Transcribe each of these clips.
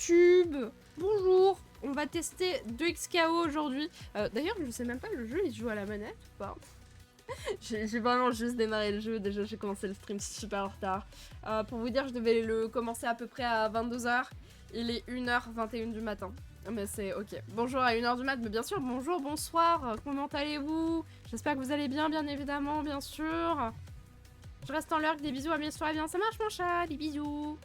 YouTube. Bonjour. On va tester 2XKO aujourd'hui. D'ailleurs, je sais même pas, le jeu il se joue à la manette ou pas? J'ai vraiment juste démarré le jeu. Déjà, j'ai commencé le stream super en retard. Pour vous dire, je devais le commencer à peu près à 22h. Il est 1h21 du matin. Mais c'est ok. Bonjour à 1h du mat, mais bien sûr, bonjour, bonsoir. Comment allez-vous? J'espère que vous allez bien, bien évidemment, bien sûr. Je reste en lurk, des bisous à mes soirées bien. Ça marche, mon chat, des bisous.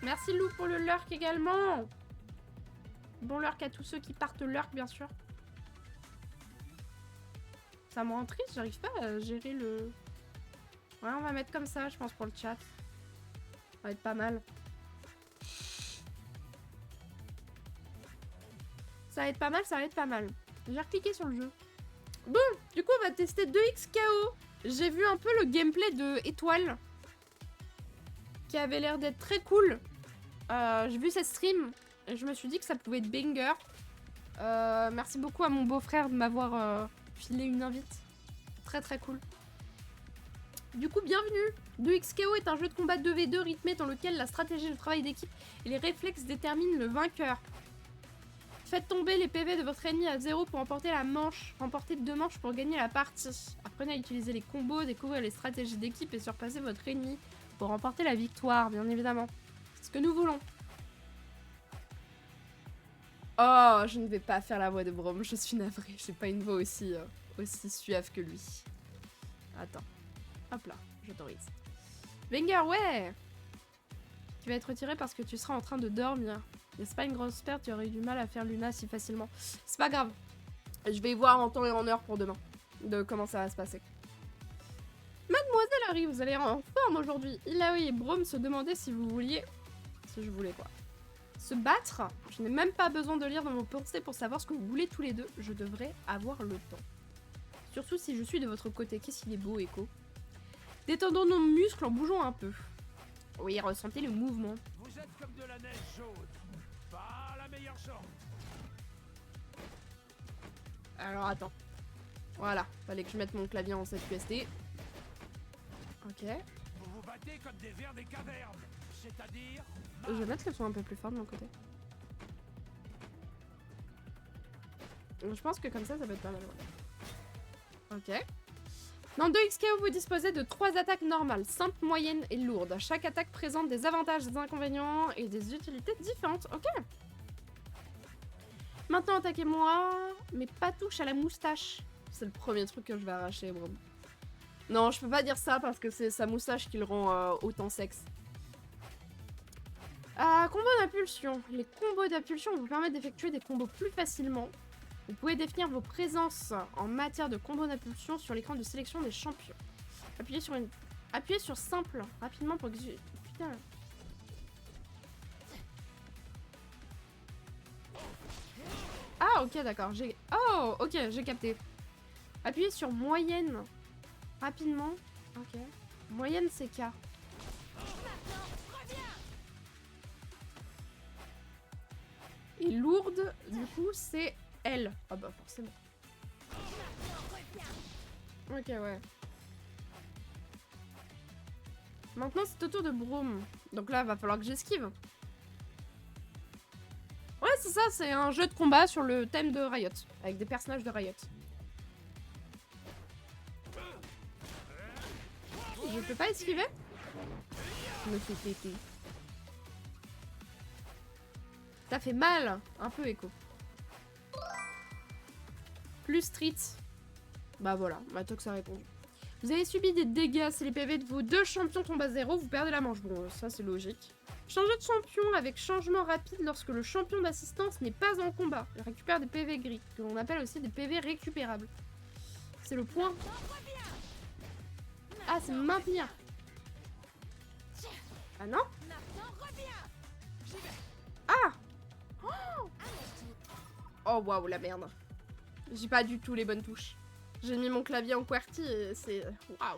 Merci Lou pour le lurk également. Bon lurk à tous ceux qui partent lurk, bien sûr. Ça me rend triste, j'arrive pas à gérer le... Ouais, on va mettre comme ça, je pense, pour le chat. Ça va être pas mal. Ça va être pas mal, ça va être pas mal. J'ai recliqué sur le jeu. Bon, du coup, on va tester 2XKO. J'ai vu un peu le gameplay de Étoile, qui avait l'air d'être très cool. J'ai vu cette stream, et je me suis dit que ça pouvait être banger. Merci beaucoup à mon beau-frère de m'avoir filé une invite. Très très cool. Du coup, bienvenue. 2XKO est un jeu de combat 2v2 rythmé dans lequel la stratégie, le travail d'équipe et les réflexes déterminent le vainqueur. Faites tomber les PV de votre ennemi à 0 pour remporter la manche. Remportez 2 manches pour gagner la partie. Apprenez à utiliser les combos, découvrir les stratégies d'équipe et surpasser votre ennemi pour remporter la victoire, bien évidemment. C'est ce que nous voulons. Oh, je ne vais pas faire la voix de Brom, je suis navrée. J'ai pas une voix aussi suave que lui. Attends. Hop là, j'autorise. Banger, ouais! Tu vas être retiré parce que tu seras en train de dormir. N'est-ce pas une grosse perte? Tu aurais eu du mal à faire Luna si facilement. C'est pas grave. Je vais voir en temps et en heure pour demain. De comment ça va se passer. Mademoiselle Harry, vous allez en forme aujourd'hui. Ilaoi et Brom se demandaient si vous vouliez... Si je voulais quoi. Se battre? Je n'ai même pas besoin de lire dans vos pensées pour savoir ce que vous voulez tous les deux. Je devrais avoir le temps. Surtout si je suis de votre côté. Qu'est-ce qu'il est beau, Echo. Détendons nos muscles en bougeant un peu. Oui, ressentez le mouvement. Vous êtes comme de la neige chaude. Pas la meilleure chance. Alors attends. Voilà, fallait que je mette mon clavier en ZQSD. Ok. Vous vous battez comme des vers des cavernes. C'est-à-dire... Je vais mettre le son un peu plus fort de mon côté. Je pense que comme ça peut être pas mal. Ouais. Ok. Dans 2XKO, vous disposez de 3 attaques normales, simples, moyennes et lourdes. Chaque attaque présente des avantages, des inconvénients et des utilités différentes. Ok. Maintenant, attaquez-moi, mais pas touche à la moustache. C'est le premier truc que je vais arracher, bro. Non, je peux pas dire ça parce que c'est sa moustache qui le rend autant sexe. Combo d'impulsion. Les combos d'impulsion vous permettent d'effectuer des combos plus facilement. Vous pouvez définir vos présences en matière de combos d'impulsion sur l'écran de sélection des champions. Appuyez sur simple rapidement pour exécuter. Putain. Ah ok d'accord. Oh ok j'ai capté. Appuyez sur moyenne rapidement. Ok. Moyenne c'est K. Et lourde du coup c'est L. Ah bah forcément. Ok ouais. Maintenant c'est au tour de Brom. Donc là va falloir que j'esquive. Ouais c'est ça, c'est un jeu de combat sur le thème de Riot. Avec des personnages de Riot. Je peux pas esquiver? Je me fais péter. Ça fait mal, un peu Echo. Plus street. Bah voilà, Matox a répondu. Vous avez subi des dégâts si les PV de vos 2 champions tombent à 0, vous perdez la manche. Bon, ça c'est logique. Changez de champion avec changement rapide lorsque le champion d'assistance n'est pas en combat. Il récupère des PV gris, que l'on appelle aussi des PV récupérables. C'est le point. Ah, c'est maintenir. Ah non? Ah! Oh waouh, la merde. J'ai pas du tout les bonnes touches. J'ai mis mon clavier en QWERTY et c'est... Waouh.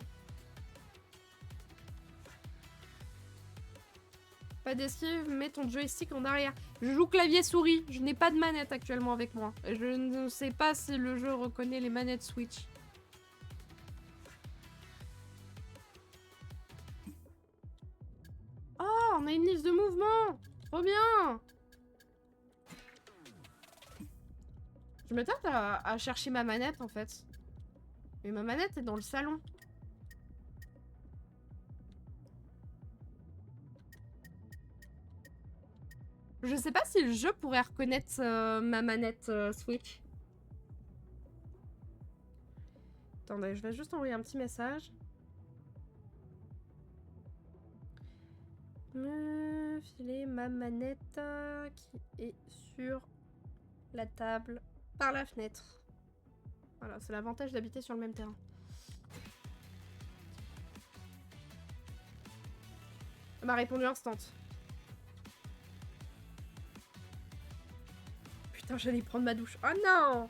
Pas d'esquive, mets ton joystick en arrière. Je joue clavier souris, je n'ai pas de manette actuellement avec moi. Je ne sais pas si le jeu reconnaît les manettes Switch. Oh, on a une liste de mouvements. Trop bien. Je me tente à chercher ma manette en fait. Mais ma manette est dans le salon. Je sais pas si le jeu pourrait reconnaître ma manette Switch. Attendez, je vais juste envoyer un petit message. Me filer ma manette qui est sur la table par la fenêtre. Voilà, c'est l'avantage d'habiter sur le même terrain. Elle m'a répondu instant. Putain, j'allais prendre ma douche. Oh non!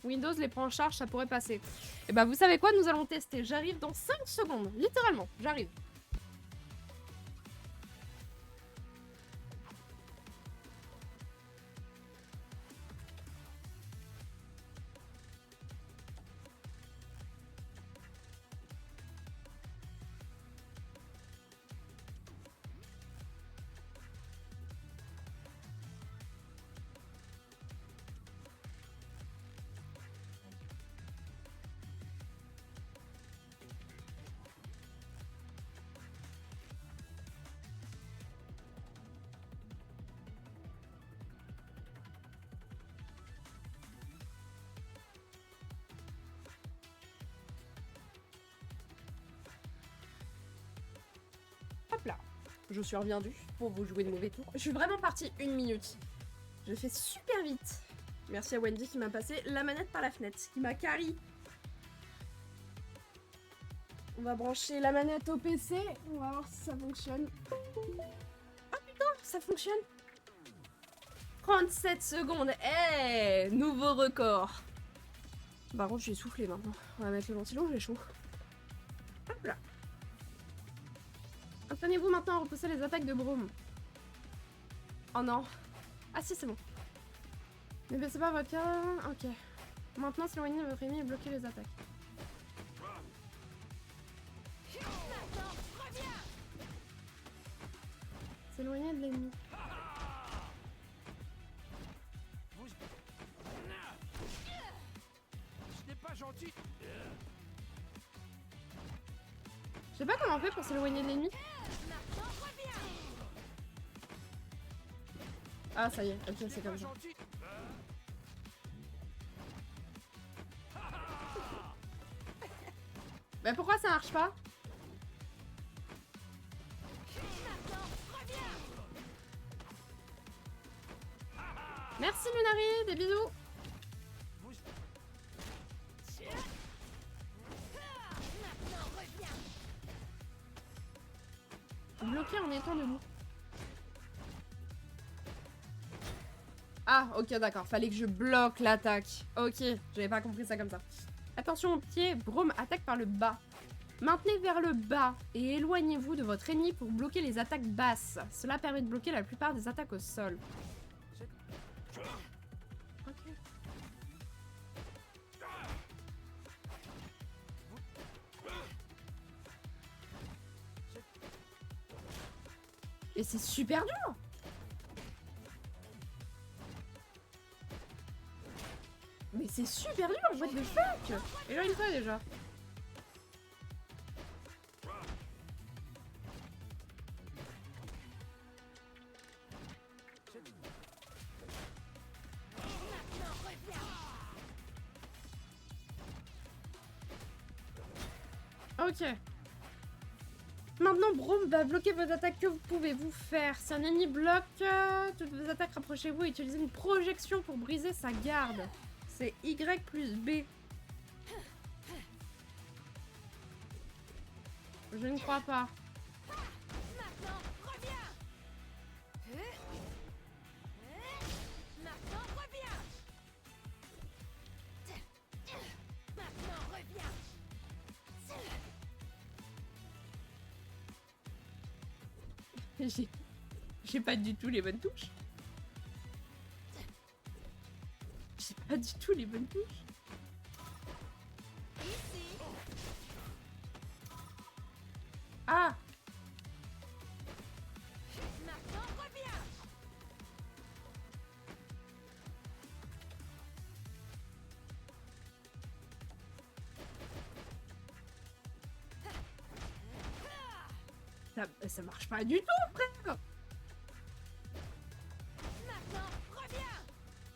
Windows les prend en charge, ça pourrait passer. Et bah vous savez quoi, nous allons tester. J'arrive dans 5 secondes, littéralement, j'arrive. Hop là, je suis reviendue pour vous jouer de mauvais tours. Je suis vraiment partie 1 minute. Je fais super vite. Merci à Wendy qui m'a passé la manette par la fenêtre, qui m'a carry. On va brancher la manette au PC, on va voir si ça fonctionne. Oh putain, ça fonctionne. 37 secondes, hey, nouveau record. Par contre, je suis essoufflée maintenant. On va mettre le ventilo, j'ai chaud. Hop là. Entraînez-vous maintenant à repousser les attaques de Braum. Oh non. Ah si, c'est bon. Ne baissez pas votre cas. Ok. Maintenant, s'éloignez de votre ennemi et bloquez les attaques. S'éloigner de l'ennemi. Ce n'est pas gentil. Je sais pas comment on fait pour s'éloigner de l'ennemi. Ah ça y est, ok c'est comme ça. Mais pourquoi ça marche pas? Merci Lunari, des bisous. Bloqué en étant debout. Ah, ok, d'accord. Fallait que je bloque l'attaque. Ok, j'avais pas compris ça comme ça. Attention au pied, Braum attaque par le bas. Maintenez vers le bas et éloignez-vous de votre ennemi pour bloquer les attaques basses. Cela permet de bloquer la plupart des attaques au sol. Ok. Et c'est super dur. Mais c'est super dur, what the fuck. Et là une fois déjà. Ok. Maintenant, Braum va bloquer vos attaques. Que pouvez-vous faire? Si un ennemi bloque toutes vos attaques, rapprochez-vous et utilisez une projection pour briser sa garde. C'est Y plus B. Je ne crois pas. J'ai pas du tout les bonnes touches. J'ai pas du tout les bonnes touches. Ah! Ça marche pas du tout, frère.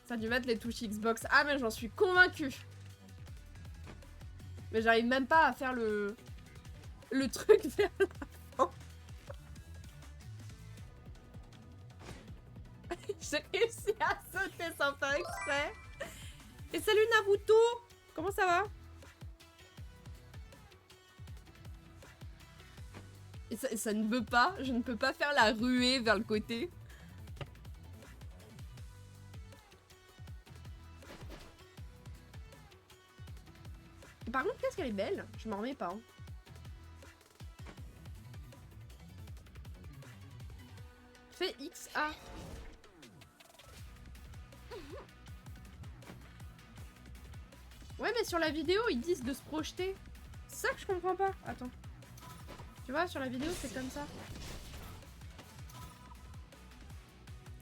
Ça a dû mettre les touches Xbox. Ah, mais j'en suis convaincue. Mais j'arrive même pas à faire le truc vers l'avant. J'ai réussi à sauter sans faire exprès. Et salut Naruto. Comment ça va? Et ça ne veut pas. Je ne peux pas faire la ruée vers le côté. Et par contre, qu'est-ce qu'elle est belle? Je m'en remets pas. Hein. Fais XA. Ouais, mais sur la vidéo, ils disent de se projeter. C'est ça que je comprends pas. Attends. Tu vois, sur la vidéo, c'est comme ça.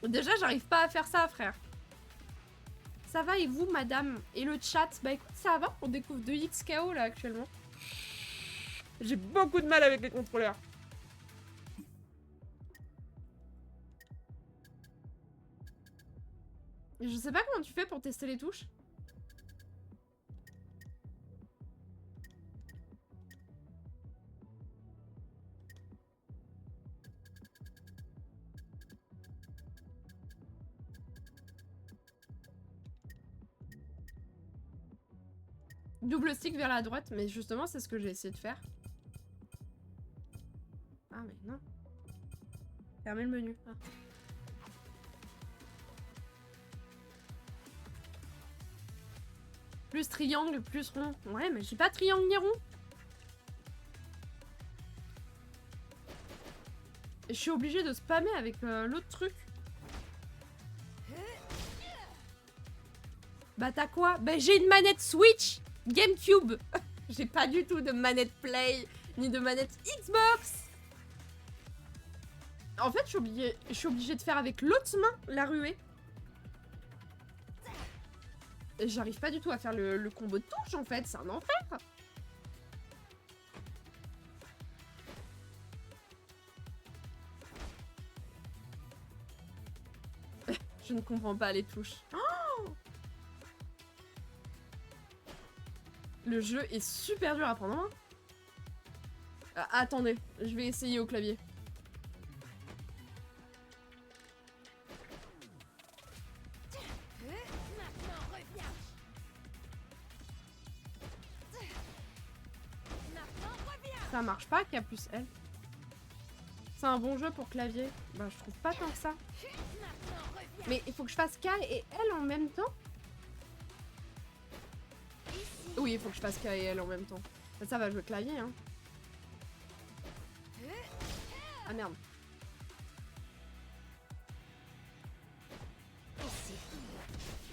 Déjà, j'arrive pas à faire ça, frère. Ça va et vous, madame? Et le chat? Bah écoute, ça va. On découvre 2XKO là actuellement. J'ai beaucoup de mal avec les contrôleurs. Et je sais pas comment tu fais pour tester les touches. Double stick vers la droite, mais justement c'est ce que j'ai essayé de faire. Ah mais non. Fermez le menu. Ah. Plus triangle, plus rond. Ouais, mais j'ai pas triangle ni rond. Et je suis obligée de spammer avec l'autre truc. Bah t'as quoi? Bah j'ai une manette Switch GameCube. J'ai pas du tout de manette Play, ni de manette Xbox. En fait, je suis obligée de faire avec l'autre main la ruée. Et j'arrive pas du tout à faire le combo de touche en fait, c'est un enfer. Je ne comprends pas les touches. Oh, le jeu est super dur à prendre en main. Ah, attendez, je vais essayer au clavier. Ça marche pas, K plus L. C'est un bon jeu pour clavier. Bah, je trouve pas tant que ça. Mais il faut que je fasse K et L en même temps? Oui, il faut que je fasse K et L en même temps. Ça va jouer clavier, hein. Ah merde.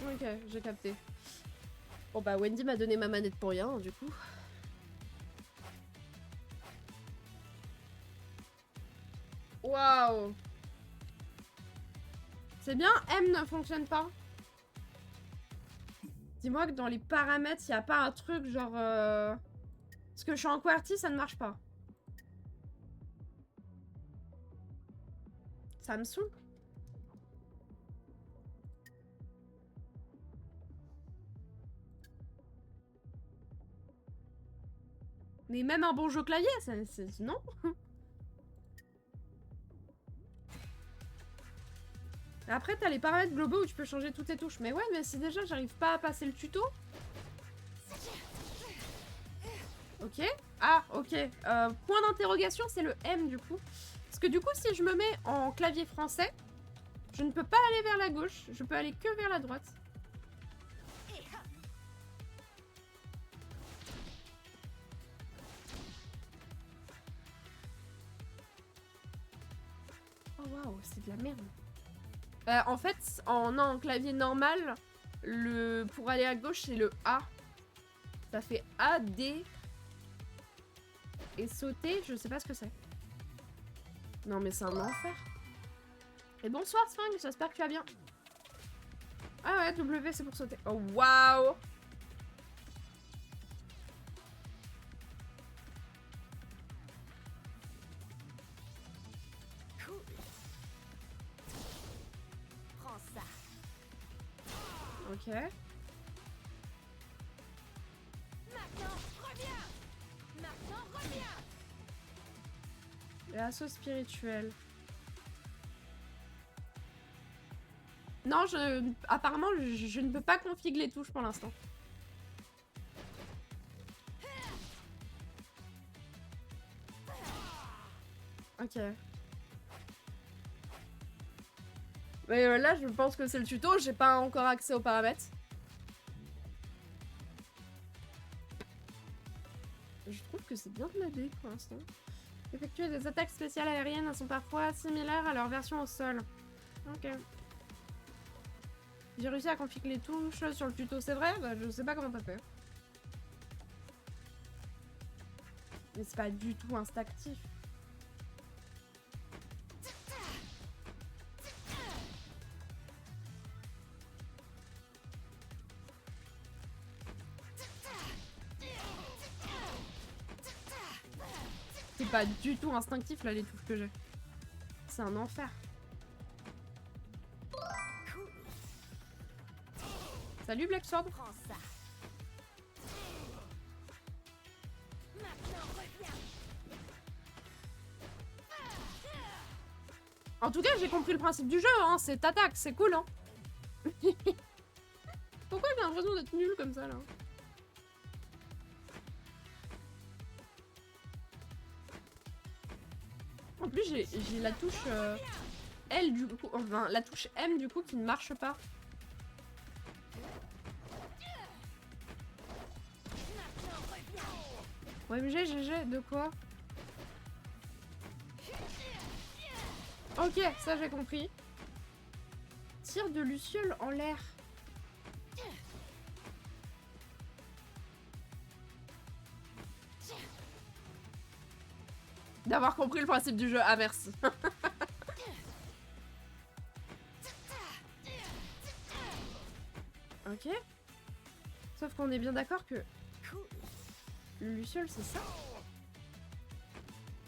Ok, j'ai capté. Bon bah Wendy m'a donné ma manette pour rien, du coup. Waouh. C'est bien, M ne fonctionne pas. Dis-moi que dans les paramètres, il n'y a pas un truc genre... Parce que je suis en QWERTY, ça ne marche pas. Samsung. Mais même un bon jeu clavier, c'est... Non. Après, t'as les paramètres globaux où tu peux changer toutes tes touches. Mais ouais, mais si déjà j'arrive pas à passer le tuto... Ok. Ah, ok. Point d'interrogation, c'est le M du coup. Parce que du coup, si je me mets en clavier français, je ne peux pas aller vers la gauche. Je peux aller que vers la droite. Oh waouh, c'est de la merde. En fait, en clavier normal, pour aller à gauche, c'est le A. Ça fait A, D. Et sauter, je sais pas ce que c'est. Non mais c'est un enfer. Et bonsoir Sphinx, j'espère que tu vas bien. Ah ouais, W c'est pour sauter. Oh waouh. Ok. Maintenant, reviens. Maintenant, reviens. Et assaut spirituel. Non, apparemment, je ne peux pas config les touches pour l'instant. Ok. Mais là, je pense que c'est le tuto, j'ai pas encore accès aux paramètres. Je trouve que c'est bien de l'aider pour l'instant. Effectuer des attaques spéciales aériennes sont parfois similaires à leur version au sol. Ok. J'ai réussi à configurer les touches sur le tuto, c'est vrai? Bah, je sais pas comment t'as fait. Mais c'est pas du tout instinctif. C'est pas du tout instinctif là les touches que j'ai. C'est un enfer. Salut Black Sword. Prends ça. Maintenant, reviens. En tout cas, j'ai compris le principe du jeu, hein. C'est t'attaques, c'est cool, hein. Pourquoi j'ai l'impression d'être nulle comme ça là? En plus, j'ai la touche L du coup, enfin la touche M du coup qui ne marche pas. OMG, GG, de quoi? Ok, ça j'ai compris. Tire de luciole en l'air. D'avoir compris le principe du jeu. Ah merci. Ok. Sauf qu'on est bien d'accord que le luciole c'est ça.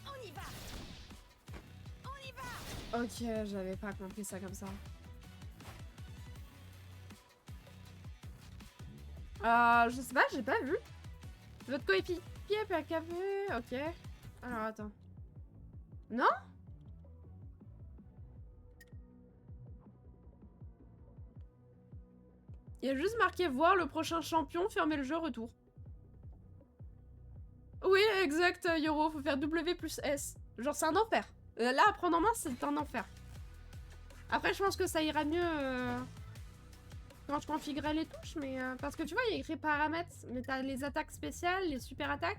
On y va. On y va. Ok, j'avais pas compris ça comme ça. Je sais pas, j'ai pas vu. Votre coéquipier peut café. Ok. Alors attends. Non? Il y a juste marqué voir le prochain champion, fermer le jeu, retour. Oui, exact, Yoro, faut faire W plus S. Genre, c'est un enfer. Là, à prendre en main, c'est un enfer. Après, je pense que ça ira mieux quand je configurerai les touches, mais... parce que tu vois, il y a écrit paramètres, mais t'as les attaques spéciales, les super attaques,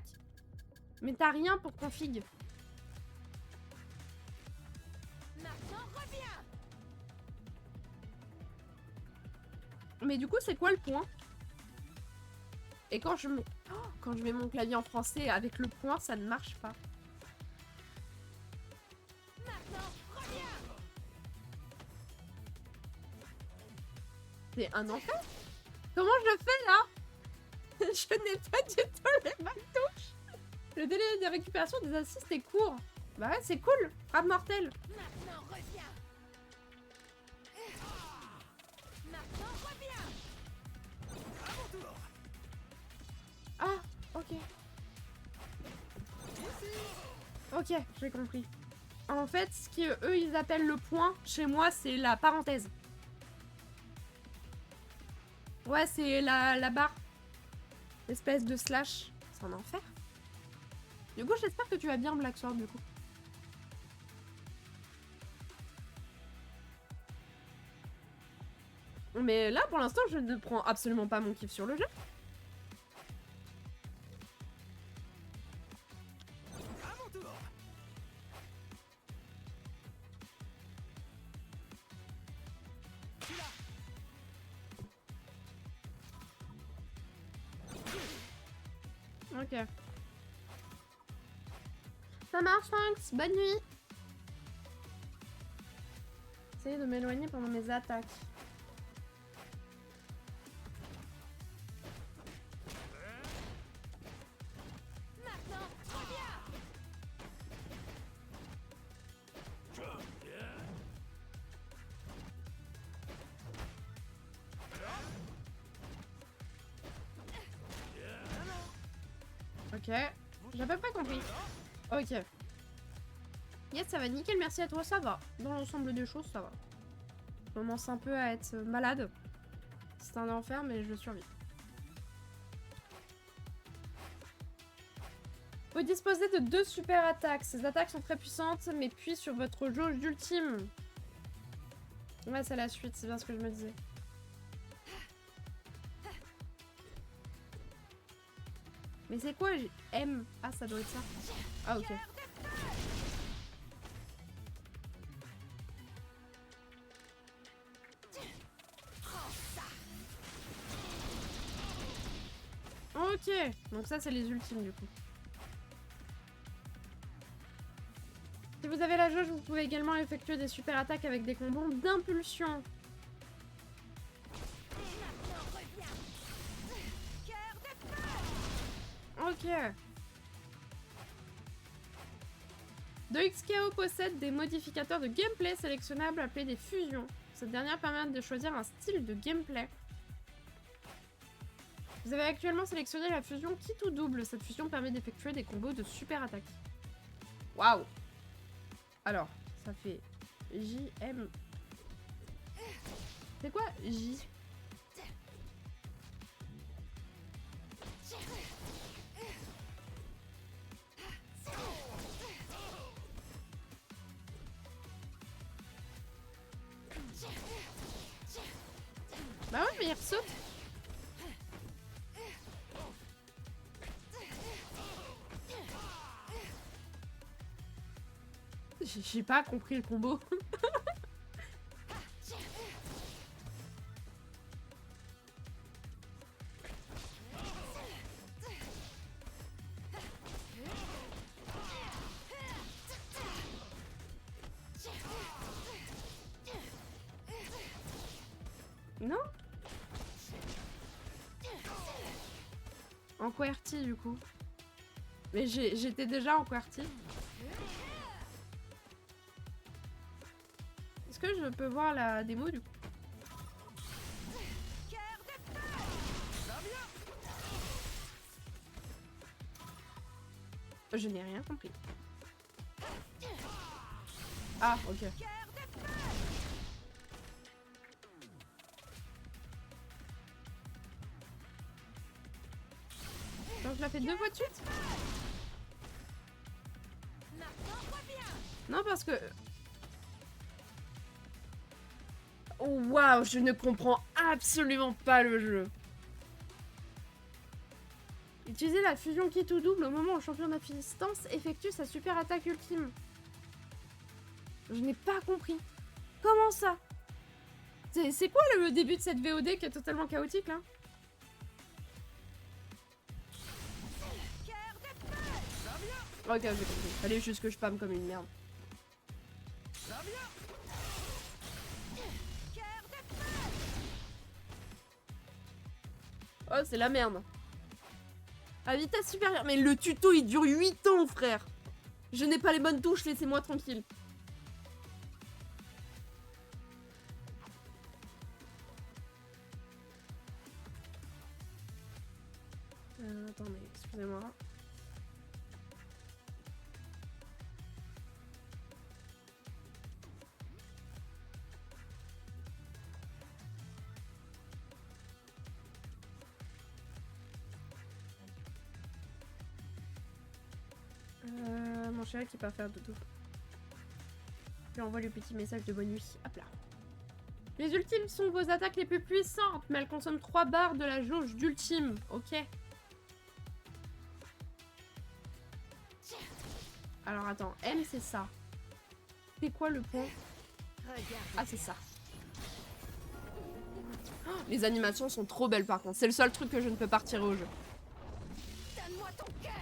mais t'as rien pour config. Maintenant, reviens. Mais du coup, c'est quoi le point? Et quand je mets... Oh, quand je mets mon clavier en français avec le point, ça ne marche pas. Maintenant, reviens. C'est un enfer. Comment je le fais là? Je n'ai pas du tout les bonnes touches. Le délai de récupération des assists est court. Bah ouais, c'est cool. Frappe mortelle. Maintenant, reviens. Maintenant, reviens. Ah, ok. Ok, j'ai compris. En fait, ce qu'eux ils appellent le point, chez moi, c'est la parenthèse. Ouais, c'est la barre. Espèce de slash. C'est un enfer. Du coup, j'espère que tu vas bien, Black Sword, du coup. Mais là, pour l'instant, je ne prends absolument pas mon kiff sur le jeu. À mon tour. Ok. Ça marche, Franks. Bonne nuit. Essayez de m'éloigner pendant mes attaques. Maintenant, reviens. Ok. J'ai à peu près compris. Ok. Yes, ça va nickel, merci à toi, ça va. Dans l'ensemble des choses, ça va. Je commence un peu à être malade. C'est un enfer, mais je survis. Vous disposez de 2 super attaques. Ces attaques sont très puissantes, mais puis sur votre jauge d'ultime. Ouais, c'est la suite, c'est bien ce que je me disais. Mais c'est quoi M? Ah, ça doit être ça. Ah, ok. Ok, donc ça c'est les ultimes du coup. Si vous avez la jauge, vous pouvez également effectuer des super attaques avec des combos d'impulsion. Ok. 2XKO possède des modificateurs de gameplay sélectionnables appelés des fusions. Cette dernière permet de choisir un style de gameplay. Vous avez actuellement sélectionné la fusion kit ou double. Cette fusion permet d'effectuer des combos de super attaque. Waouh! Alors, ça fait JM. C'est quoi J? Bah ouais, mais il ressaute. J'ai pas compris le combo. Non? En QWERTY du coup. Mais j'étais déjà en QWERTY. Est-ce que je peux voir la démo du coup? Je n'ai rien compris. Ah, ok. Donc je la fais 2 fois de suite? Non, parce que... Oh, waouh, je ne comprends absolument pas le jeu. Utilisez la fusion kit ou double au moment où le champion d'assistance effectue sa super attaque ultime. Je n'ai pas compris. Comment ça? C'est quoi le début de cette VOD qui est totalement chaotique là? Ok, j'ai compris. Fallait juste que je spam comme une merde. Oh, c'est la merde. À vitesse supérieure. Mais le tuto, il dure 8 ans, frère. Je n'ai pas les bonnes touches, laissez-moi tranquille. Attendez, excusez-moi. Mon chéri qui part faire dodo. Je lui envoie le petit message de bonne nuit. Hop là. Les ultimes sont vos attaques les plus puissantes, mais elles consomment 3 barres de la jauge d'ultime. Ok. Alors attends, M c'est ça. C'est quoi le point? Ah c'est ça. Oh, les animations sont trop belles par contre. C'est le seul truc que je ne peux pas retirer au jeu. Donne-moi ton cœur.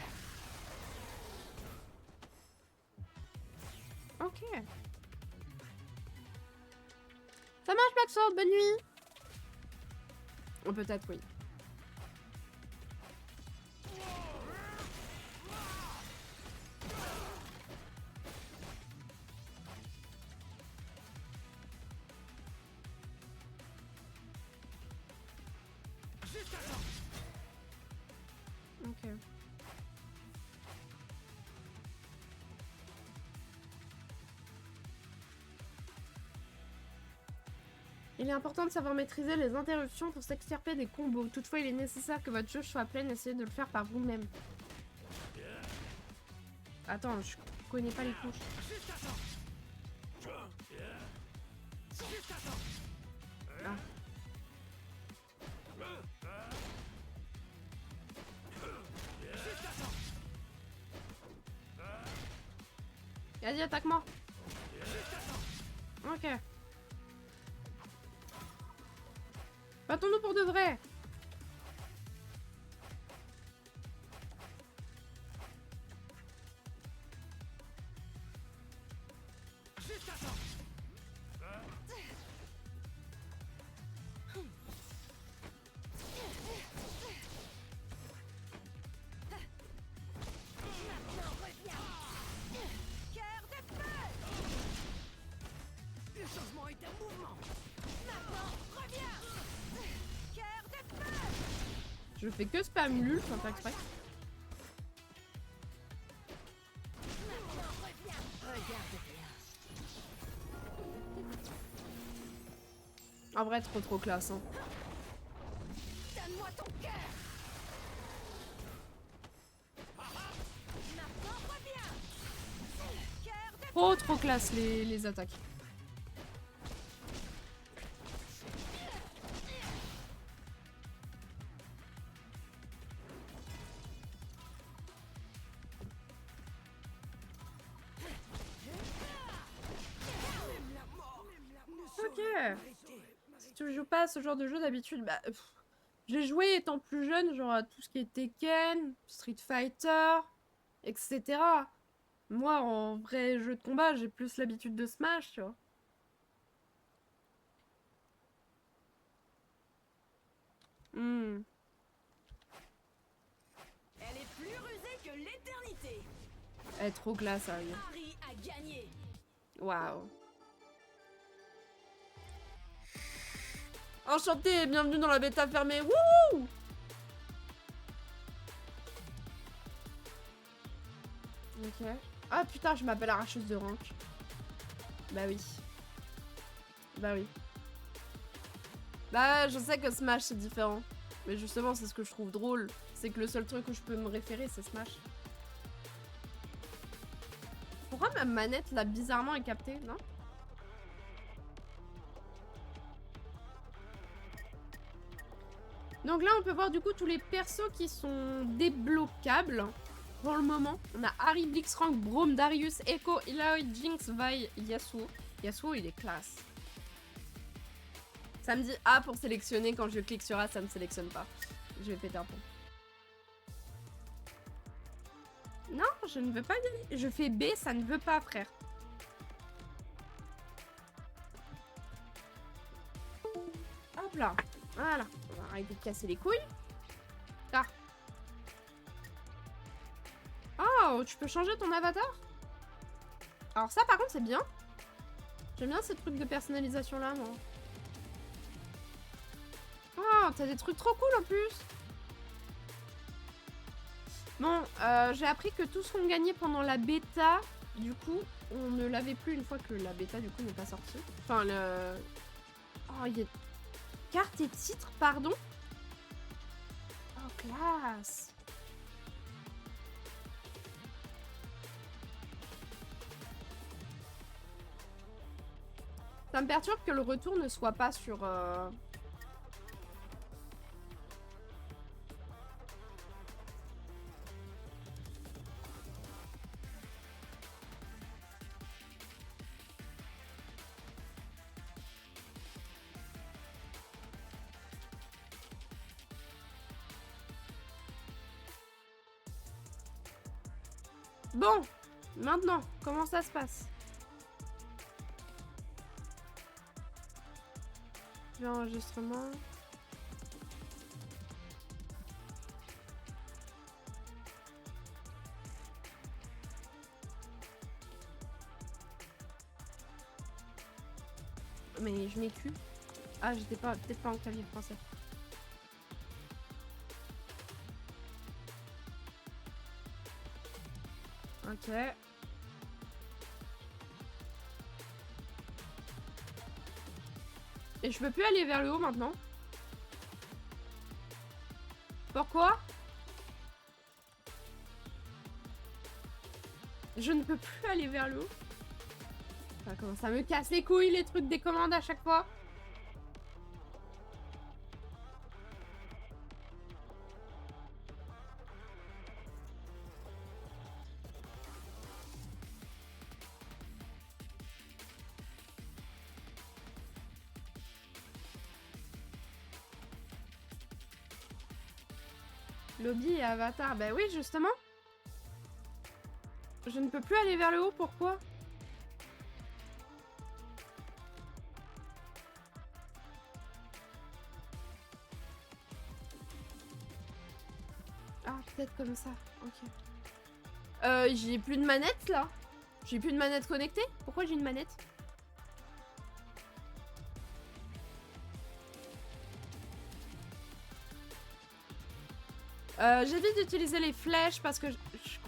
Ok. Ça marche Black Sword, bonne nuit. Oh, peut-être oui. Ok. Il est important de savoir maîtriser les interruptions pour s'extirper des combos. Toutefois, il est nécessaire que votre jauge soit pleine. Essayez de le faire par vous-même. Attends, je connais pas les touches. Ah. Vas-y, attaque-moi. Ok. Battons-nous pour de vrai. Je fais que spam lul, sans faire exprès. En vrai, trop classe. Hein. Trop classe les attaques. Ok. Si tu joues pas à ce genre de jeu d'habitude, bah... J'ai joué étant plus jeune, genre à tout ce qui est Tekken, Street Fighter, etc. Moi, en vrai jeu de combat, j'ai plus l'habitude de Smash, tu vois. Elle est plus rusée que l'éternité. Elle est trop classe, ça. Harry a gagné. Waouh. Enchanté et bienvenue dans la bêta fermée. Wouh! Ok. Ah putain, je m'appelle arracheuse de rank. Bah oui. Bah oui. Bah je sais que Smash c'est différent. Mais justement c'est ce que je trouve drôle. C'est que le seul truc où je peux me référer c'est Smash. Pourquoi ma manette là bizarrement est captée, non? Donc là on peut voir du coup tous les persos qui sont débloquables. Pour le moment, on a Harry, Blitzcrank, Braum, Darius, Echo, Eloy, Jinx, Vi, Yasuo. Yasuo il est classe. Ça me dit A pour sélectionner, quand je clique sur A ça me sélectionne pas. Je vais péter un pont. Non, je ne veux pas y aller. Je fais B, ça ne veut pas, frère. Hop là. Voilà. On va arrêter de casser les couilles. Ah. Oh, tu peux changer ton avatar? Alors ça, par contre, c'est bien. J'aime bien ces trucs de personnalisation là, moi. Oh, t'as des trucs trop cool en plus. Bon, j'ai appris que tout ce qu'on gagnait pendant la bêta, du coup, on ne l'avait plus une fois que la bêta, du coup, n'est pas sortie. Enfin, le... Oh, il y a... Carte et titre, pardon? Oh, classe. Ça me perturbe que le retour ne soit pas sur... Bon, maintenant, comment ça se passe? Enregistrement. Mais je mets Q. Ah, j'étais pas, peut-être pas en clavier français. Ok. Et je peux plus aller vers le haut maintenant. Pourquoi? Je ne peux plus aller vers le haut. Ça commence à me casse les couilles les trucs des commandes à chaque fois. Lobby et avatar, bah oui justement. Je ne peux plus aller vers le haut, pourquoi? Ah, peut-être comme ça, ok. J'ai plus de manette là. J'ai plus de manette connectée. Pourquoi j'ai une manette? J'évite d'utiliser les flèches parce que je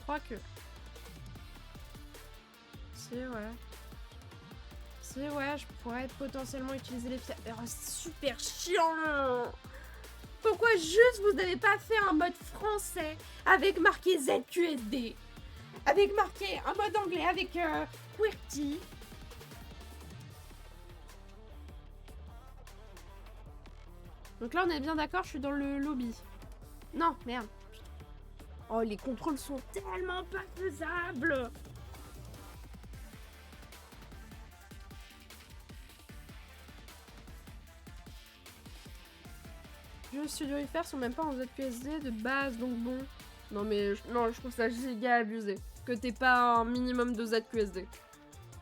crois que... C'est ouais. C'est ouais, je pourrais potentiellement utiliser les flèches. Oh, c'est super chiant. Pourquoi juste vous n'avez pas fait un mode français avec marqué ZQSD? Avec marqué un mode anglais avec QWERTY. Donc là on est bien d'accord, je suis dans le lobby. Non, merde. Oh, les contrôles sont tellement pas faisables. Les Studio FR sont même pas en ZQSD de base, donc bon. Non mais, non, je trouve ça giga abusé. Que t'aies pas un minimum de ZQSD.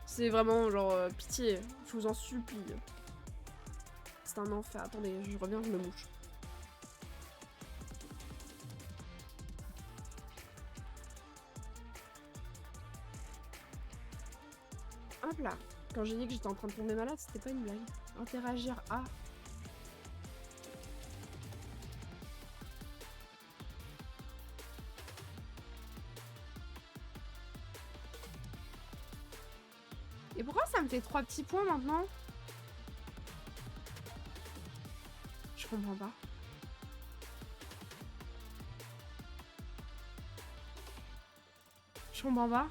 C'est vraiment genre, pitié, je vous en supplie. C'est un enfer. Attendez, je reviens, je me mouche. Hop là. Quand j'ai dit que j'étais en train de tomber malade, c'était pas une blague. Interagir à... Et pourquoi ça me fait 3 petits points maintenant? Je comprends pas. Je comprends pas.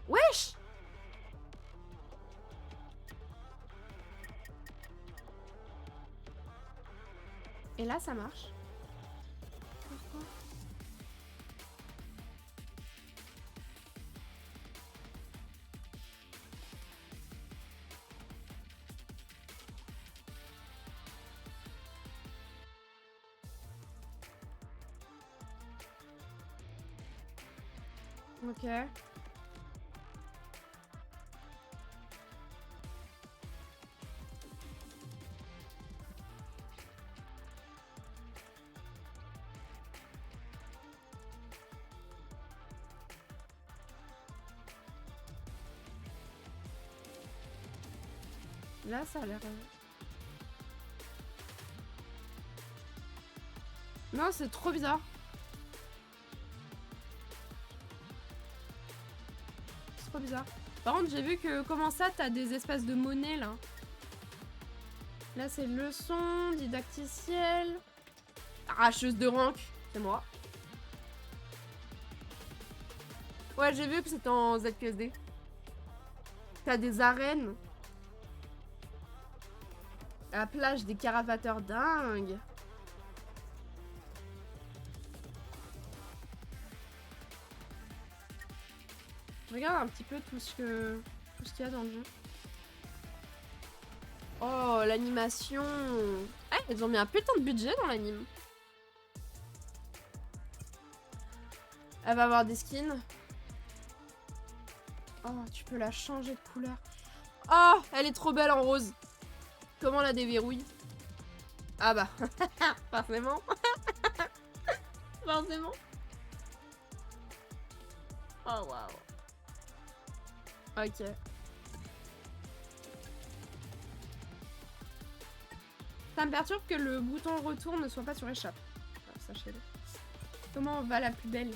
Wesh! Et là, ça marche. Pourquoi? Ok. Là, ça a l'air... Non, c'est trop bizarre. C'est trop bizarre. Par contre, j'ai vu que comment ça, t'as des espèces de monnaie, là. Là, c'est leçon, didacticiel. Arracheuse de rank, c'est moi. Ouais, j'ai vu que c'était en ZQSD. T'as des arènes. À la plage des caravateurs dingues. Je regarde un petit peu tout ce qu'il y a dans le jeu. Oh, l'animation. Ah, ils ont mis un putain de budget dans l'anime. Elle va avoir des skins. Oh, tu peux la changer de couleur. Oh, elle est trop belle en rose. Comment on la déverrouille? Ah bah, forcément. Forcément. Oh waouh. Ok. Ça me perturbe que le bouton retour ne soit pas sur échappe. Ah, sachez-le. Comment va la plus belle?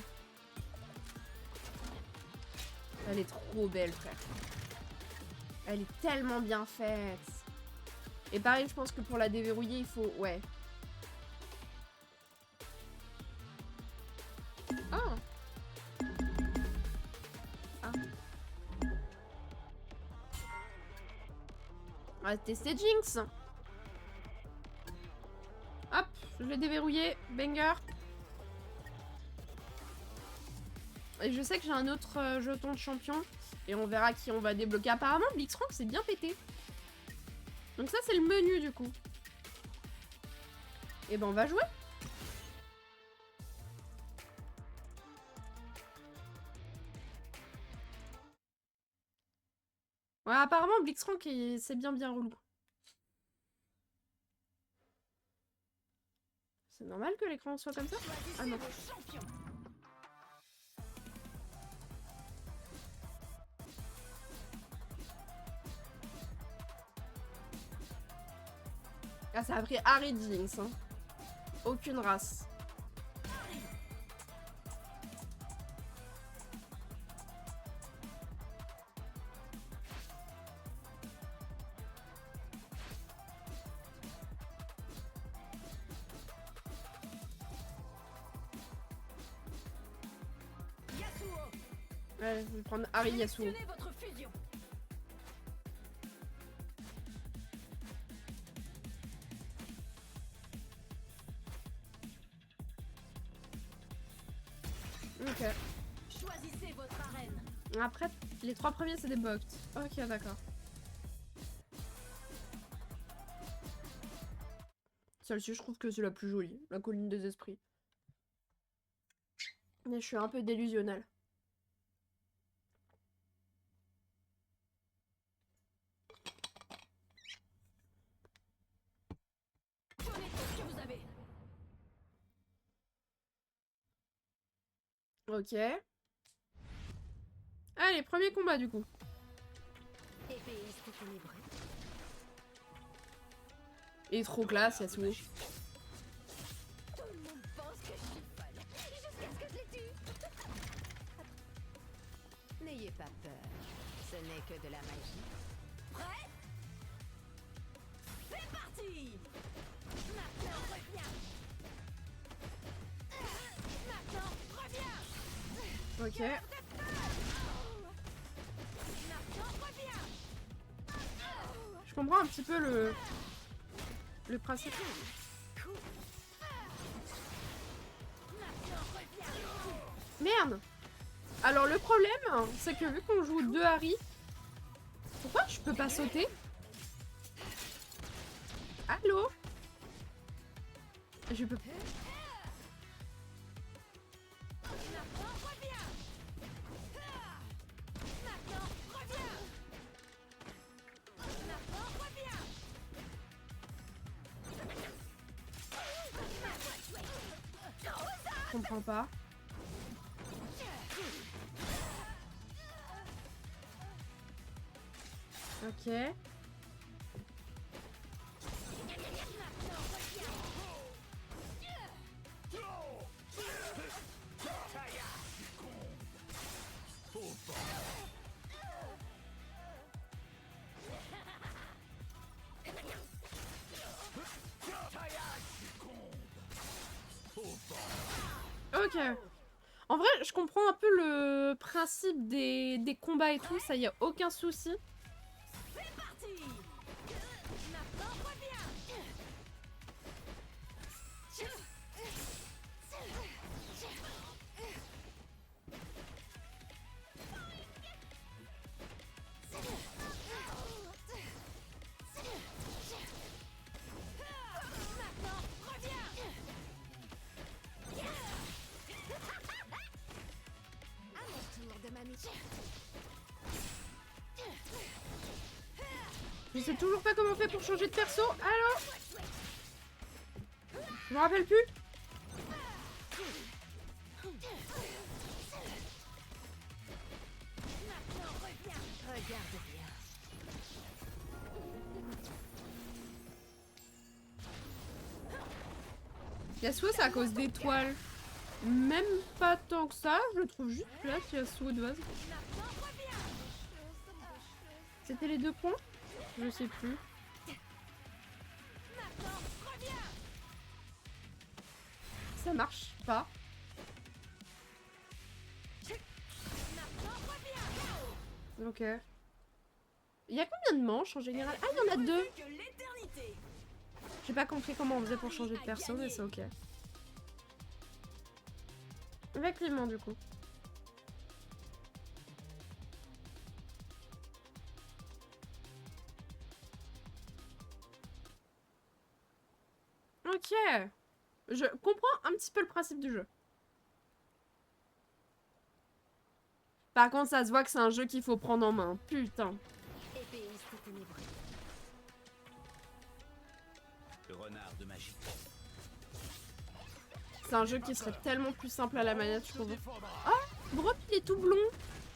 Elle est trop belle, frère. Elle est tellement bien faite. Et pareil, je pense que pour la déverrouiller, il faut... Ouais. Oh. Ah. On va tester Jinx. Hop, je l'ai déverrouillé. Banger. Et je sais que j'ai un autre jeton de champion. Et on verra qui on va débloquer. Apparemment, Blitzcrank c'est bien pété. Donc ça, c'est le menu du coup. Et ben, on va jouer. Ouais, apparemment, Blitzcrank, c'est bien relou. C'est normal que l'écran soit comme ça? Ah non. Ah, ça a pris Harry Jinx, hein. Aucune race. Ouais, je vais prendre Harry Yasuo. Ok. Choisissez votre arène. Après, les 3 premiers, c'est des bugs. Ok, d'accord. Celle-ci, je trouve que c'est la plus jolie. La colline des esprits. Mais je suis un peu délusionnelle. Donnez tout ce que vous avez. Ok. Allez, premier combat du coup. Épéiste équilibré. Il est trop classe, Yasuo. Tout le monde pense que je suis folle. Jusqu'à ce que je les tue. N'ayez pas peur. Ce n'est que de la magie. Prêt? C'est parti! Maintenant, reviens! Maintenant, reviens! Ok. Maintenant, reviens! Je comprends un petit peu le principe. Maintenant, reviens! Merde! Alors le problème, c'est que vu qu'on joue 2 Harry, pourquoi je peux pas sauter? Allô? Je peux... Maintenant, reviens! Maintenant, reviens! Maintenant, reviens! Je comprends pas. Ok. Ok. En vrai, je comprends un peu le principe des combats et tout, ça y a aucun souci. C'est parti! Maintenant, reviens! Maintenant, reviens! À mon tour de m'amuser. Je sais toujours pas comment on fait pour changer de perso. Alors, je me rappelle plus. Maintenant, reviens! Regarde bien. Yasuo, c'est à cause des toiles. Même pas tant que ça, je le trouve juste là, il y a sous de vase. C'était les 2 points? Je sais plus. Ça marche pas. Ok. Il y a combien de manches en général? Ah, il y en a 2. J'ai pas compris comment on faisait pour changer de perso, mais c'est ok. Avec Clément du coup. Ok. Je comprends un petit peu le principe du jeu. Par contre, ça se voit que c'est un jeu qu'il faut prendre en main. Putain. Le renard de magie. C'est un jeu qui serait tellement plus simple à la manette, je trouve. Ah, Brop, il est tout blond.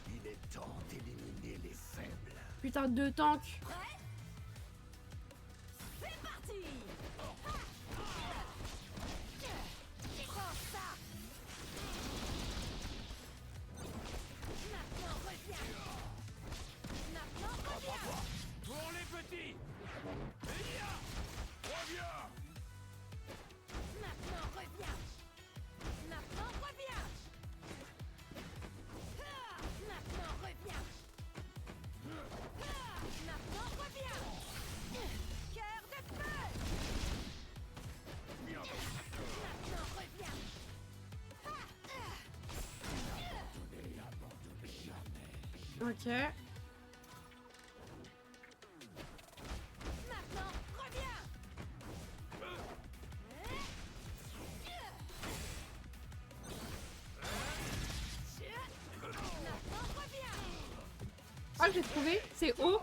Il est temps d'éliminer les faibles. Putain, 2 tanks. Pour les petits. Reviens. Ok. Ah, j'ai trouvé, c'est haut.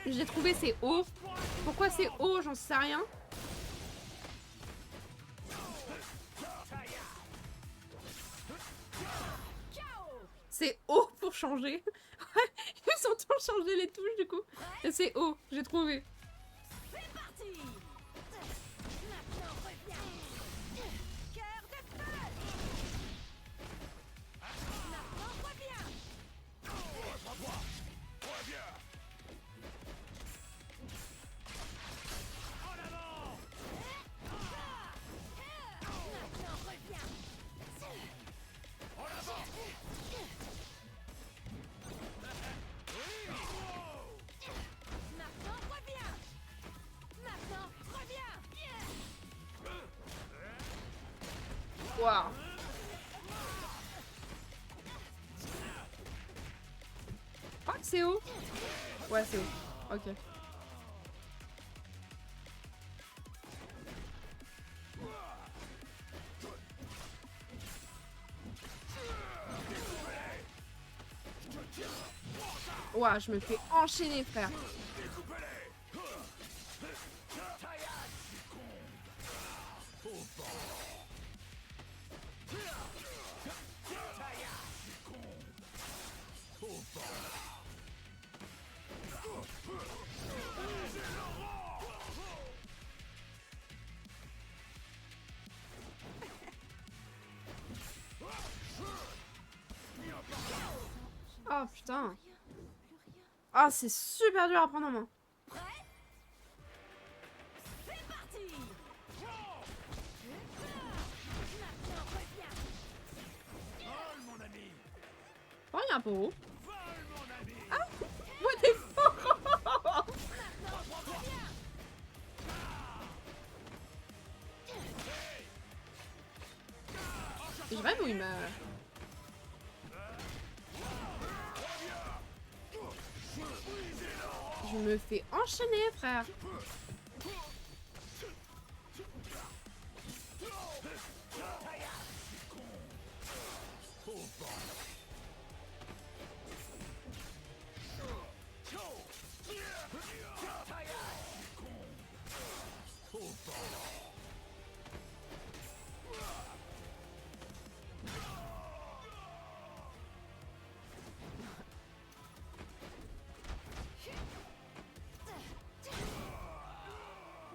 J'ai trouvé, c'est haut. Pourquoi c'est haut, j'en sais rien. C'est haut pour changer. Ils ont tous changé les touches du coup. Et c'est haut, j'ai trouvé. Waouh. Ah, c'est haut. Ouais, c'est haut. Ok. Ouah, je me fais enchaîner, frère. Oh putain. Ah, c'est super dur à prendre en main. Oh, il y a un peu haut. Ah, what the fuck. Je rêve où il m'a... Je me fais enchaîner, frère.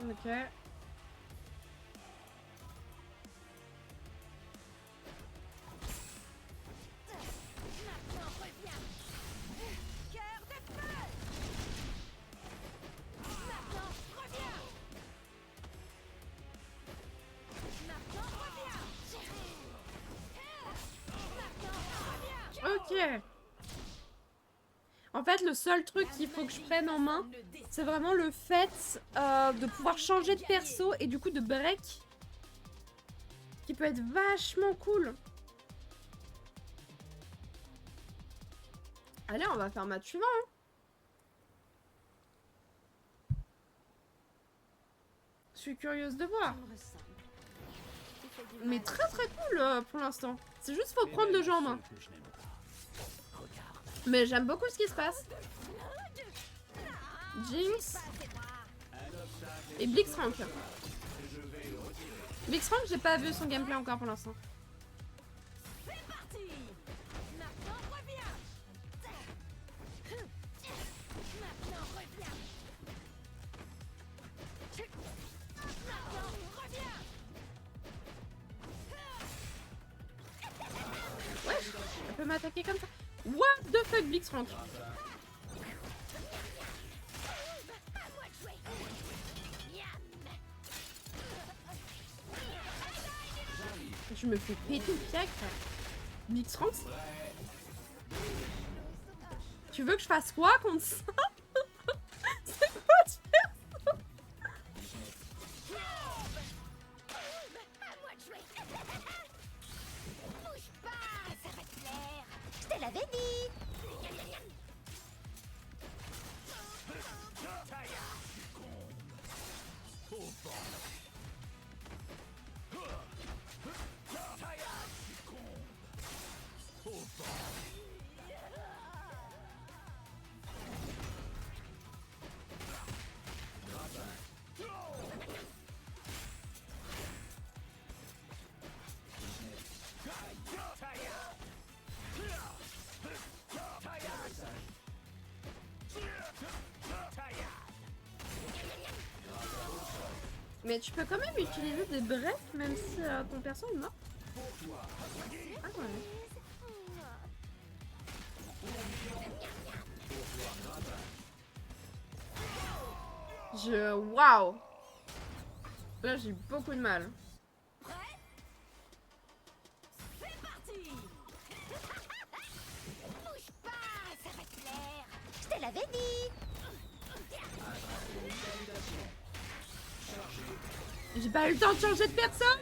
Ok. Ok. En fait, le seul truc qu'il faut que je prenne en main, c'est vraiment le fait de pouvoir changer de perso et du coup de break. Qui peut être vachement cool. Allez, on va faire match suivant. Hein. Je suis curieuse de voir. Mais très très cool pour l'instant. C'est juste faut prendre le jeu en main. Mais j'aime beaucoup ce qui se passe. Jinx. Et Blitzcrank. Blitzcrank, j'ai pas vu son gameplay encore pour l'instant. Ouais, elle peut m'attaquer comme ça. What the fuck, Blitzcrank? Je me fais péter le fiacre. Blitzcrank. Tu veux que je fasse quoi contre ça? C'est quoi de faire ça? Je te l'avais dit. Mais tu peux quand même utiliser des breaks même si ton perso est mort. Ah ouais. Waouh. Là j'ai beaucoup de mal. C'est parti. Bouge pas, ça va te plaire. Je te l'avais dit. J'ai pas eu le temps de changer de personne.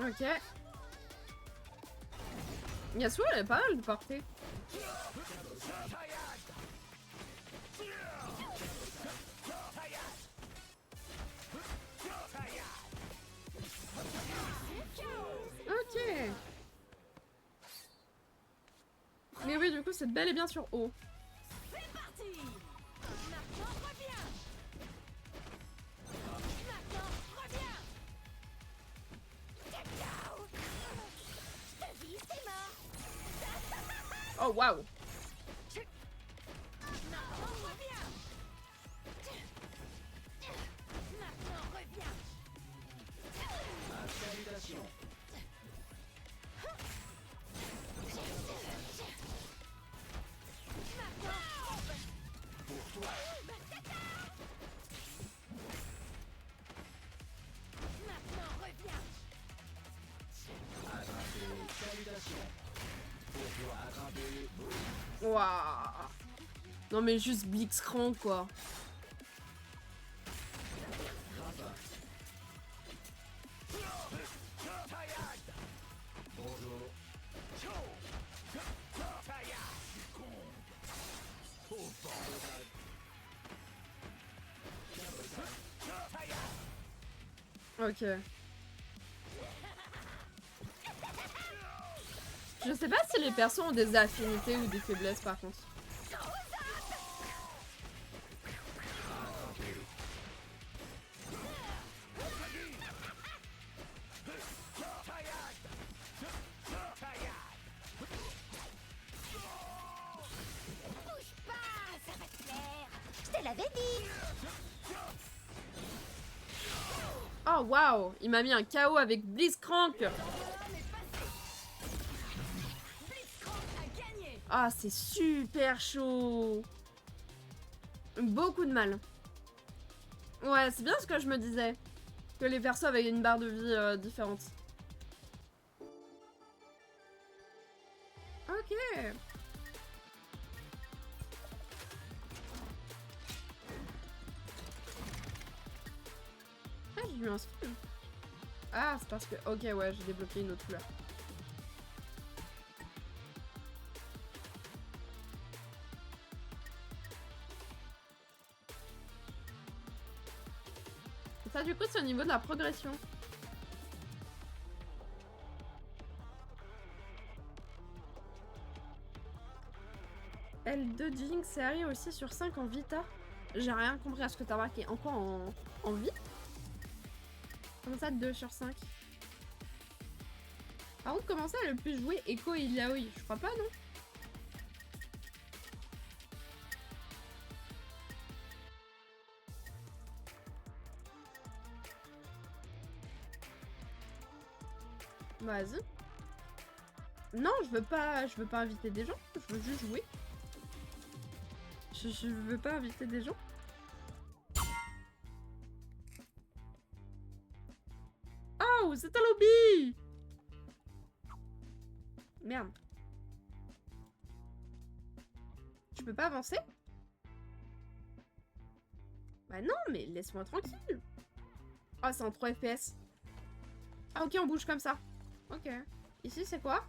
Ok. Yasuo, elle est pas mal de portée. Ok. Mais oui, du coup, c'est bel et bien sur O. C'est parti. Maintenant reviens. Maintenant reviens. Get down. Je te dis, c'est mort. Oh, waouh. Maintenant reviens. Maintenant reviens. Maintenant reviens. Waouh. Non mais juste Blitzcrank quoi. Ok. Je sais pas si les persos ont des affinités ou des faiblesses par contre. Bouge pas, ça va te plaire. l'avais dit. Oh waouh, il m'a mis un KO avec Blitzcrank. Ah, c'est super chaud. Beaucoup de mal. Ouais, c'est bien ce que je me disais. Que les persos avaient une barre de vie différente. Ok. Ah, j'ai eu un skill. Ah, c'est parce que... Ok, ouais, j'ai débloqué une autre couleur. Ça, du coup, c'est au niveau de la progression. L2 Jinx, c'est arrivé aussi sur 5 en Vita. J'ai rien compris à ce que t'as marqué. En quoi, en vie? Comment ça, 2 sur 5? Par contre, comment ça, le plus joué Echo et Yaoi? Je crois pas, non? Vas-y. Non, je veux pas inviter des gens. Je veux juste jouer. Je veux pas inviter des gens. Oh, c'est un lobby! Merde. Tu peux pas avancer? Bah non, mais laisse-moi tranquille. Oh, c'est en 3 FPS. Ah ok, on bouge comme ça. Ok. Ici, c'est quoi?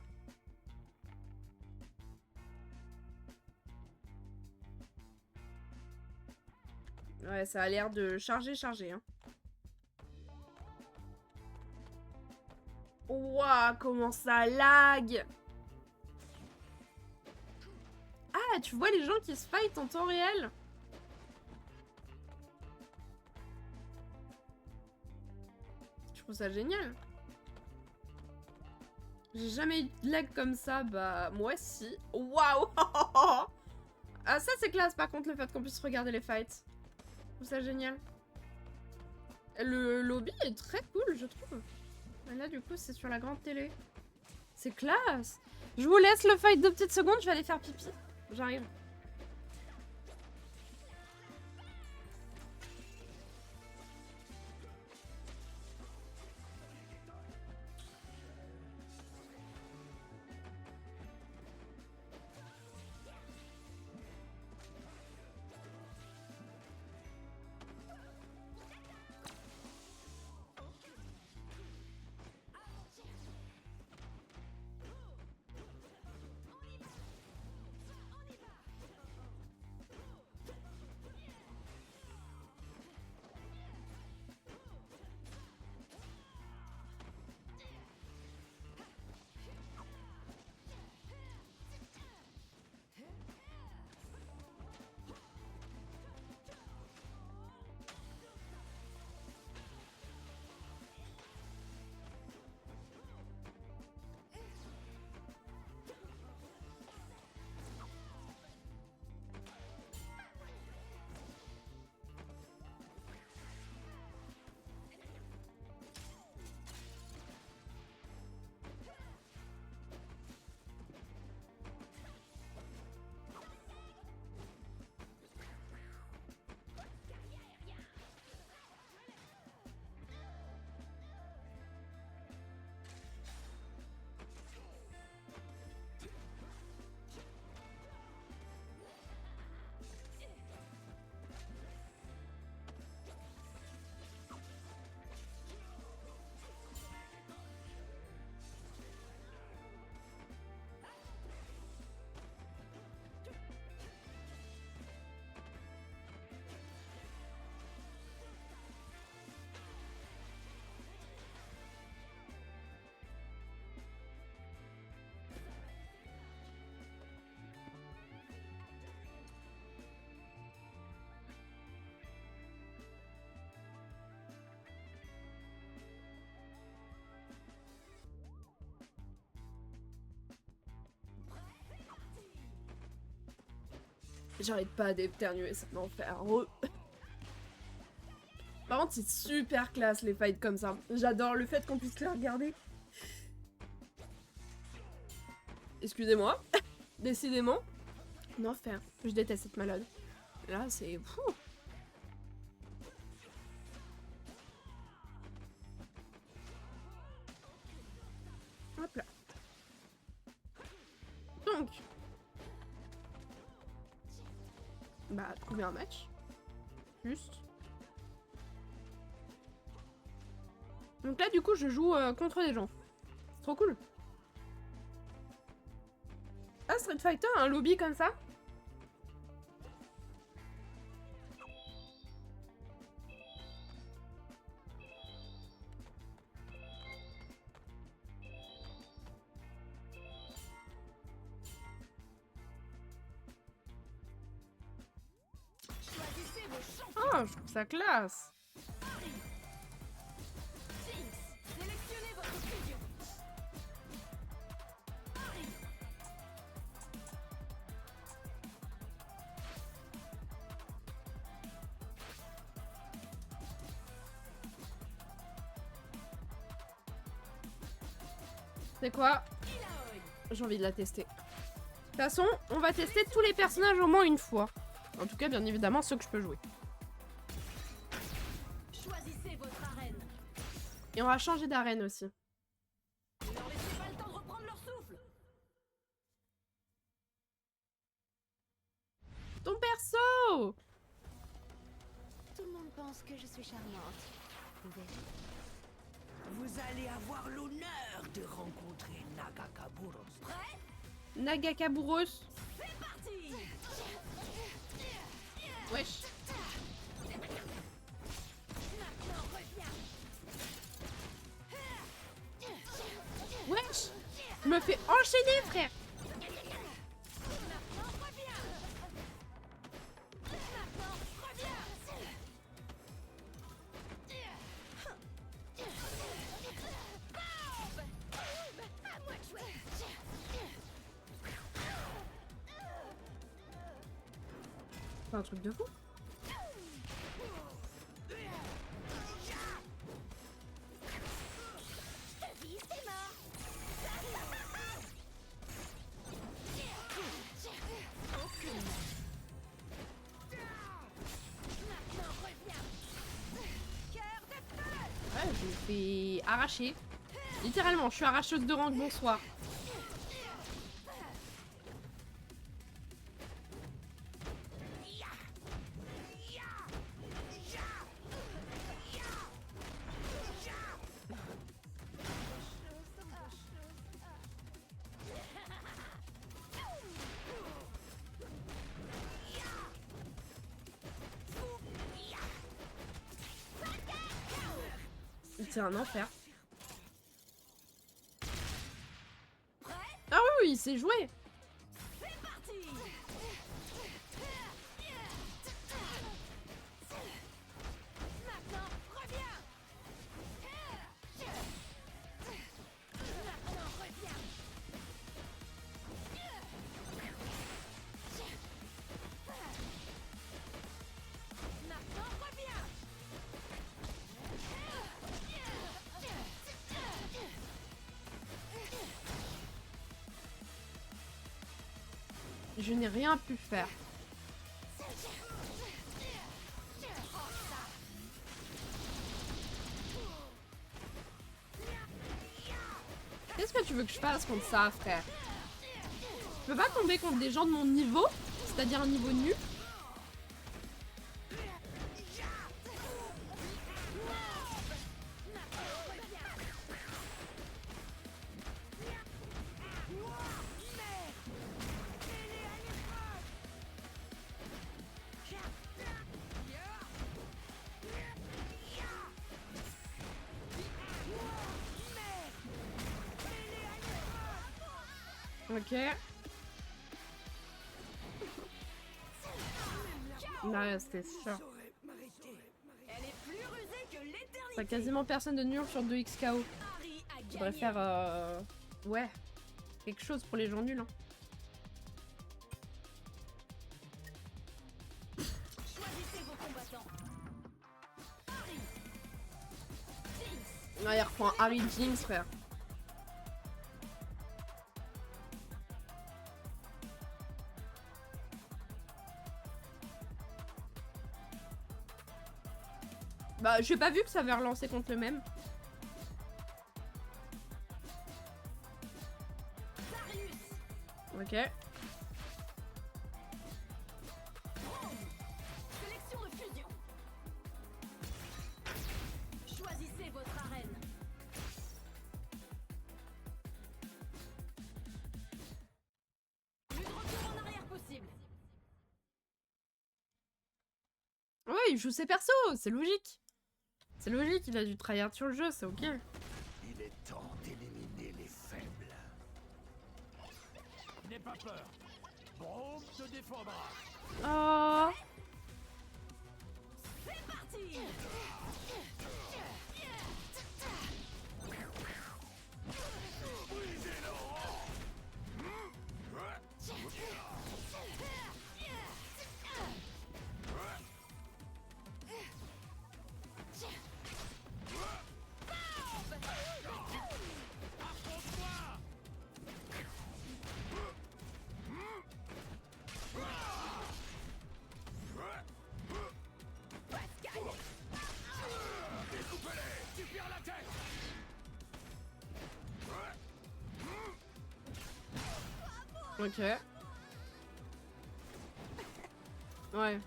Ouais, ça a l'air de charger, hein. Ouah, comment ça lag! Ah, tu vois les gens qui se fight en temps réel? Je trouve ça génial. J'ai jamais eu de lag comme ça, bah moi si. Waouh! Ah ça c'est classe par contre le fait qu'on puisse regarder les fights. Je trouve ça génial. Le lobby est très cool je trouve. Et là du coup c'est sur la grande télé. C'est classe! Je vous laisse le fight 2 petites secondes, je vais aller faire pipi. J'arrive. J'arrête pas d'éternuer, ça m'enfer. Par contre, c'est super classe les fights comme ça. J'adore le fait qu'on puisse les regarder. Excusez-moi. Décidément. Un enfer. Je déteste cette malade. Là, c'est... Hop là. Donc. Bah, trouver un match. Juste. Donc là, du coup, je joue contre des gens. C'est trop cool. Ah, Street Fighter, un lobby comme ça? Oh, je trouve ça classe. C'est quoi? J'ai envie de la tester. De toute façon, on va tester tous les personnages au moins une fois. En tout cas, bien évidemment, ceux que je peux jouer. Choisissez votre arène. Et on va changer d'arène aussi. Ne leur laissez pas le temps de reprendre leur souffle. Ton perso! Tout le monde pense que je suis charmante. Vous verrez. Vous allez avoir l'honneur de rencontrer Nagakaburos. Prêt? Nagakaburos. C'est parti. Wesh. Maintenant reviens. Wesh. Je me fais enchaîner, frère. Maintenant reviens. Maintenant reviens. À moi de jouer. C'est un truc de fou. C'est mort. Maintenant reviens. Cœur de feu. Ouais, je me fais arracher. Littéralement, je suis arracheuse de rang, bonsoir. C'est un enfer. Ah oui, oui, c'est joué. C'est parti. Maintenant reviens. Maintenant reviens. Maintenant reviens. Je n'ai rien pu faire. Qu'est-ce que tu veux que je fasse contre ça, frère? Je peux pas tomber contre des gens de mon niveau, c'est-à-dire un niveau nul. Ok. Là, c'était sûr. Elle est plus rusée que l'éternité. T'as quasiment personne de nul sur 2 XKO. Harry a Faudrait gagné. faire ouais, quelque chose pour les gens nuls. Hein. Ah, il reprend Harry Jinx, frère. Bah, j'ai pas vu que ça avait relancé contre le même. Ok. Sélection de fusion. Choisissez votre arène. Plus de retour en arrière possible. Ouais, il joue ses persos, c'est logique. C'est logique, il a du tryhard sur le jeu, c'est ok. Il est temps d'éliminer les faibles. N'aie pas peur. Braum te défendra. Oh. C'est parti. Brisez le rang. Affronte-moi. Découpez-les. Tu perds la tête. Ok. Ouais.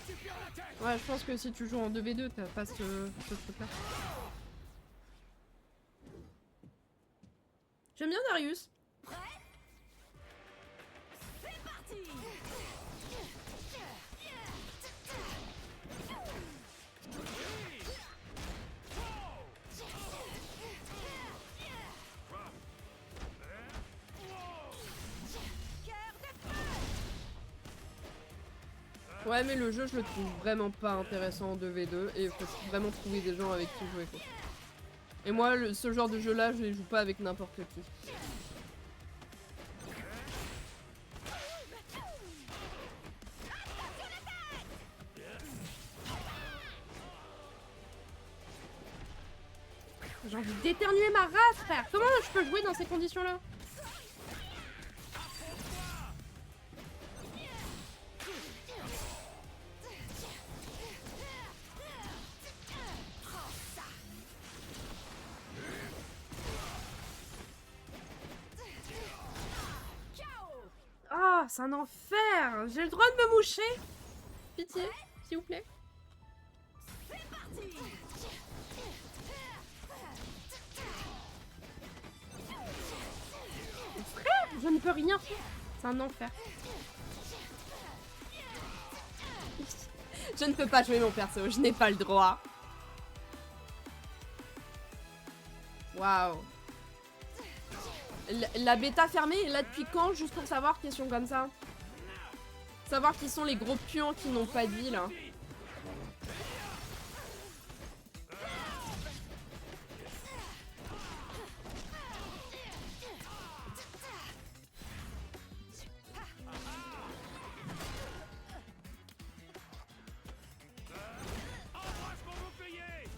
Tu perds la tête. Ouais, je pense que si tu joues en 2v2, t'as pas ce truc-là. J'aime bien Darius. Prêt? C'est parti. Cœur de feu. Ouais, mais le jeu, je le trouve vraiment pas intéressant en 2v2 et il faut vraiment trouver des gens avec qui jouer, quoi. Et moi, ce genre de jeu-là, je les joue pas avec n'importe qui. J'ai envie d'éternuer ma race, frère. Comment je peux jouer dans ces conditions-là? Ah, c'est un enfer. J'ai le droit de me moucher. Pitié, s'il vous plaît. C'est parti. Frère, je ne peux rien faire. C'est un enfer. Je ne peux pas jouer mon perso, je n'ai pas le droit. Waouh. La bêta fermée est là depuis quand? Juste pour savoir, question comme ça. Savoir qui sont les gros puants qui n'ont pas de vie là. Embrasse mon bouclier.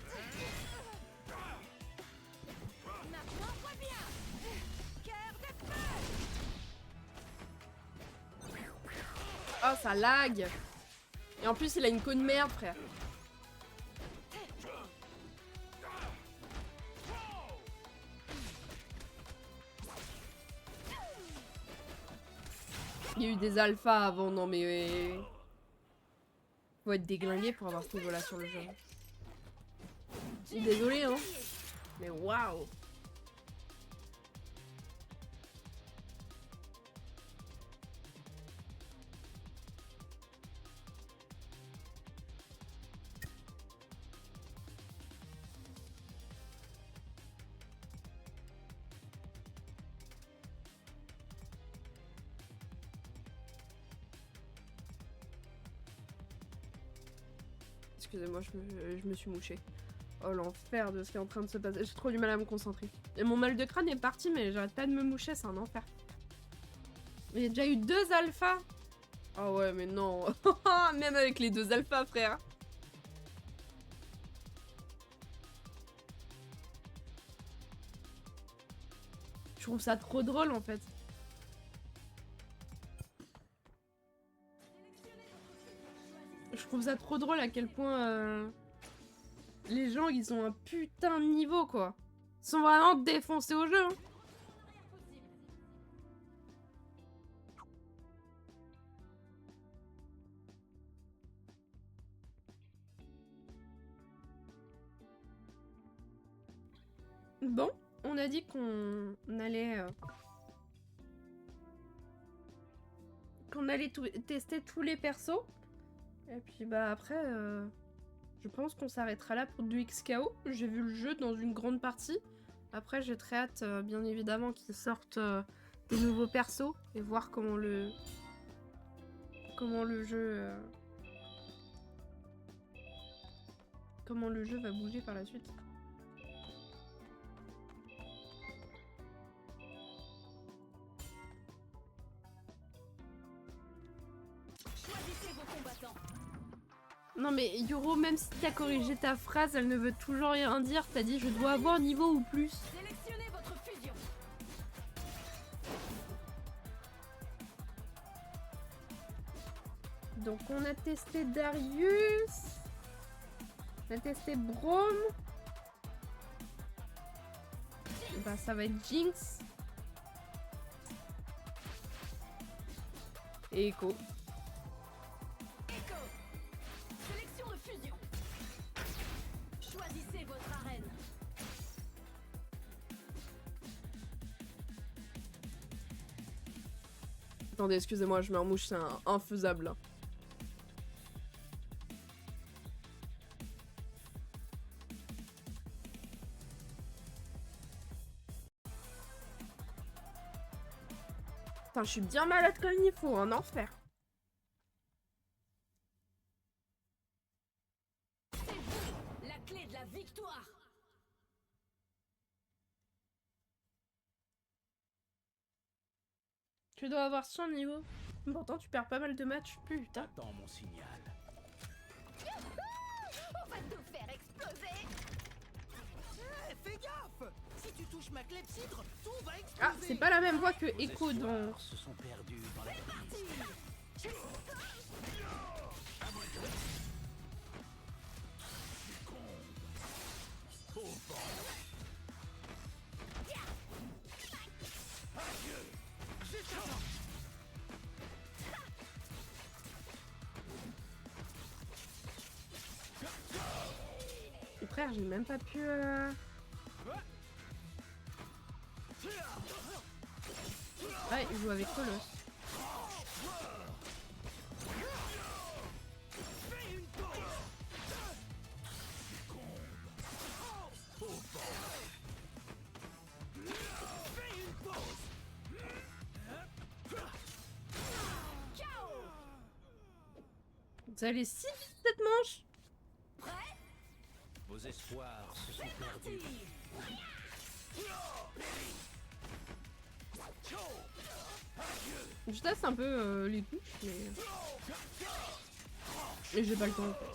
Maintenant, vois bien. Cœur de feu. Oh, ça lag. Et en plus, il a une queue de merde, frère. Il y a eu des alphas avant, non mais... Faut être déglingué pour avoir ce niveau-là sur le jeu. Je suis désolée, hein. Mais waouh. Excusez-moi, je me suis mouchée. Oh l'enfer de ce qui est en train de se passer. J'ai trop du mal à me concentrer. Et mon mal de crâne est parti, mais j'arrête pas de me moucher, c'est un enfer. Il y a déjà eu 2 alphas. Oh ouais, mais non. Même avec les 2 alphas, frère. Je trouve ça trop drôle en fait. Je trouve ça trop drôle à quel point les gens ils ont un putain de niveau quoi. Ils sont vraiment défoncés au jeu. Hein. Bon, on a dit qu'on allait tester tous les persos. Et puis bah après, je pense qu'on s'arrêtera là pour du XKO. J'ai vu le jeu dans une grande partie. Après j'ai très hâte bien évidemment qu'ils sortent des nouveaux persos et voir comment le jeu va bouger par la suite. Non mais Yoro, même si t'as corrigé ta phrase, elle ne veut toujours rien dire. T'as dit je dois avoir niveau ou plus. Sélectionnez votre fusion. Donc on a testé Darius. On a testé Braum. Bah ça va être Jinx. Et Echo. Sélection de fusion. Choisissez votre arène. Attendez, excusez-moi, je me remouche, c'est infaisable. Là. Putain, je suis bien malade comme il faut, un enfer. C'est vous, la clé de la victoire. Tu dois avoir 100 niveaux. Pourtant, tu perds pas mal de matchs. Putain. Attends mon signal. On va tout faire exploser. Fais gaffe! Si tu touches ma clepsydre, tout va exploser! Ah, c'est pas la même voix que Vos Echo dans... espoirs se sont perdus dans la brise. Frère, j'ai même pas pu... Ouais, il joue avec Colosse. Vous allez si vite cette manche. Vos espoirs se sont perdus. Je tasse un peu les touches, mais... Et j'ai pas le temps. En fait.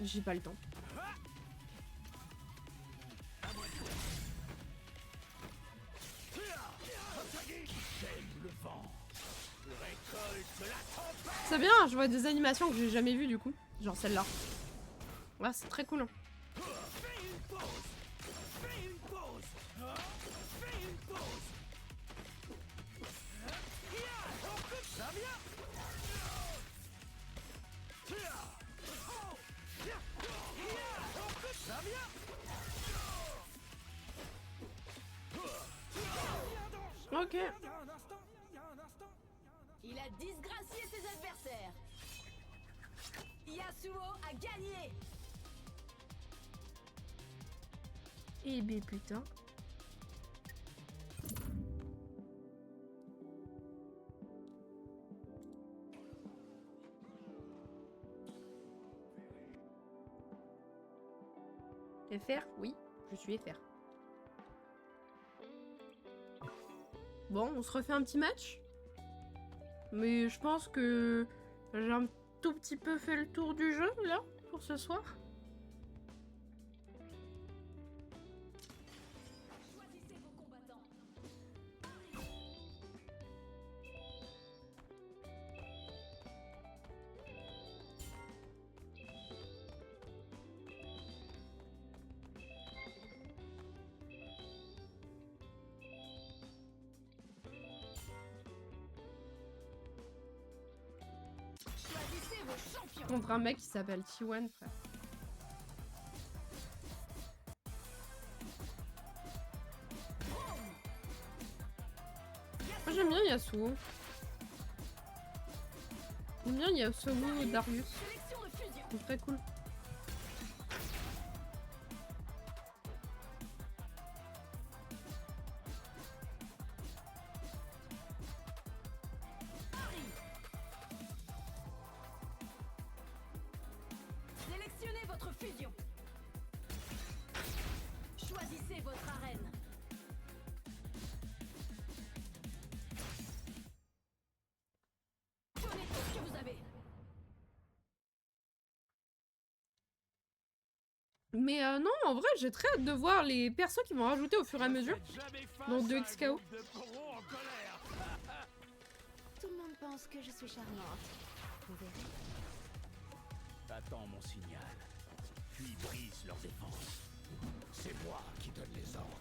J'ai pas le temps. C'est bien, je vois des animations que j'ai jamais vues du coup. Genre celle-là. Ouais, c'est très cool. Hein. Ok. Il a disgracié ses adversaires. Yasuo a gagné. Eh ben putain. FR? Oui, je suis FR. Bon, on se refait un petit match. Mais je pense que j'ai un tout petit peu fait le tour du jeu, là, pour ce soir. contre un mec qui s'appelle T1, frère. Moi j'aime bien Yasuo. J'aime bien Yasuo et Darius. C'est très cool. Sélectionnez votre fusion. Choisissez votre arène. Donnez tout ce que vous avez. Mais non, en vrai, j'ai très hâte de voir les persos qui vont rajouter au fur et à mesure. Dans 2XKO. Tout le monde pense que je suis charmante. Vous verrez. Attends mon signal, puis brise leur défense. C'est moi qui donne les ordres.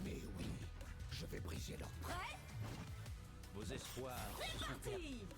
Mais oui, je vais briser leur... Prêt? Vos espoirs se sont perdus. Parti.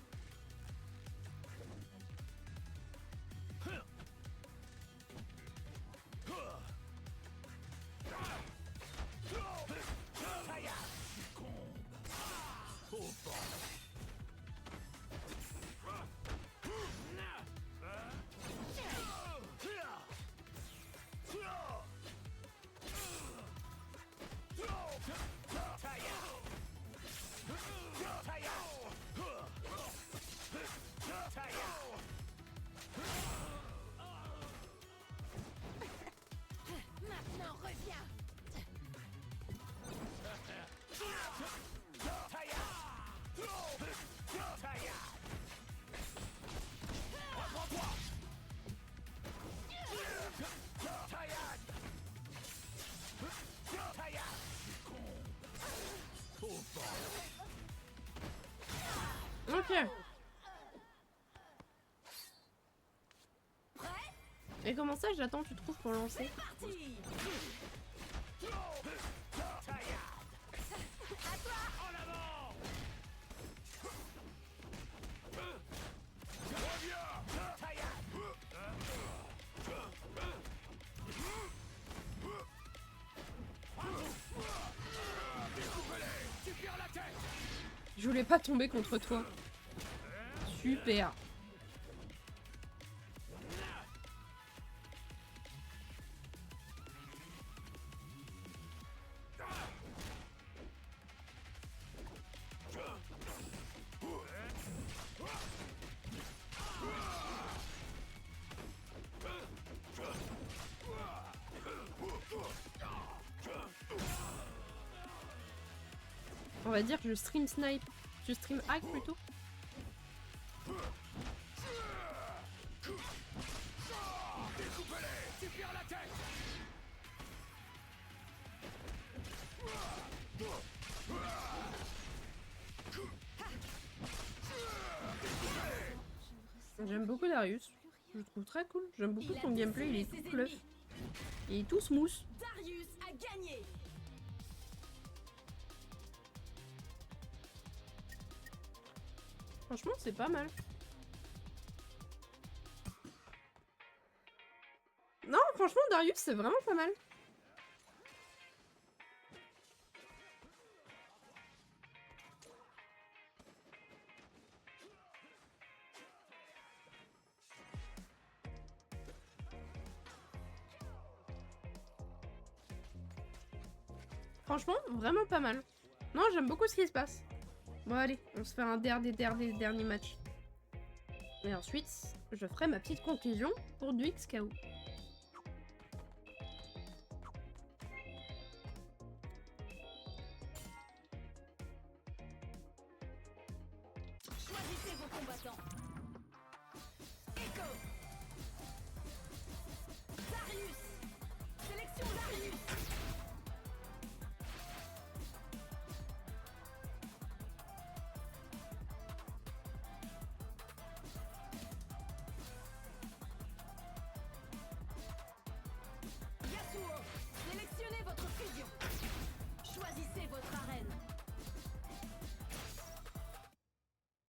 Maintenant, reviens. Ok. Prêt? Et comment ça, j'attends, tu trouves, pour lancer? Parti. Je voulais pas tomber contre toi. Super. On va dire que je stream snipe. Je stream hack plutôt. J'aime beaucoup Darius. Je le trouve très cool. J'aime beaucoup son gameplay. Il est tout fluff. Il est tout smooth. Darius a gagné. Franchement, c'est pas mal. Non, franchement, Darius, c'est vraiment pas mal. Franchement, vraiment pas mal. Non, j'aime beaucoup ce qui se passe. Bon, allez, on se fait un dernier match. Et ensuite, je ferai ma petite conclusion pour du XKO. Choisissez vos combattants. Echo. Darius. Sélection Darius. Yasuo. Sélectionnez votre fusion. Choisissez votre arène.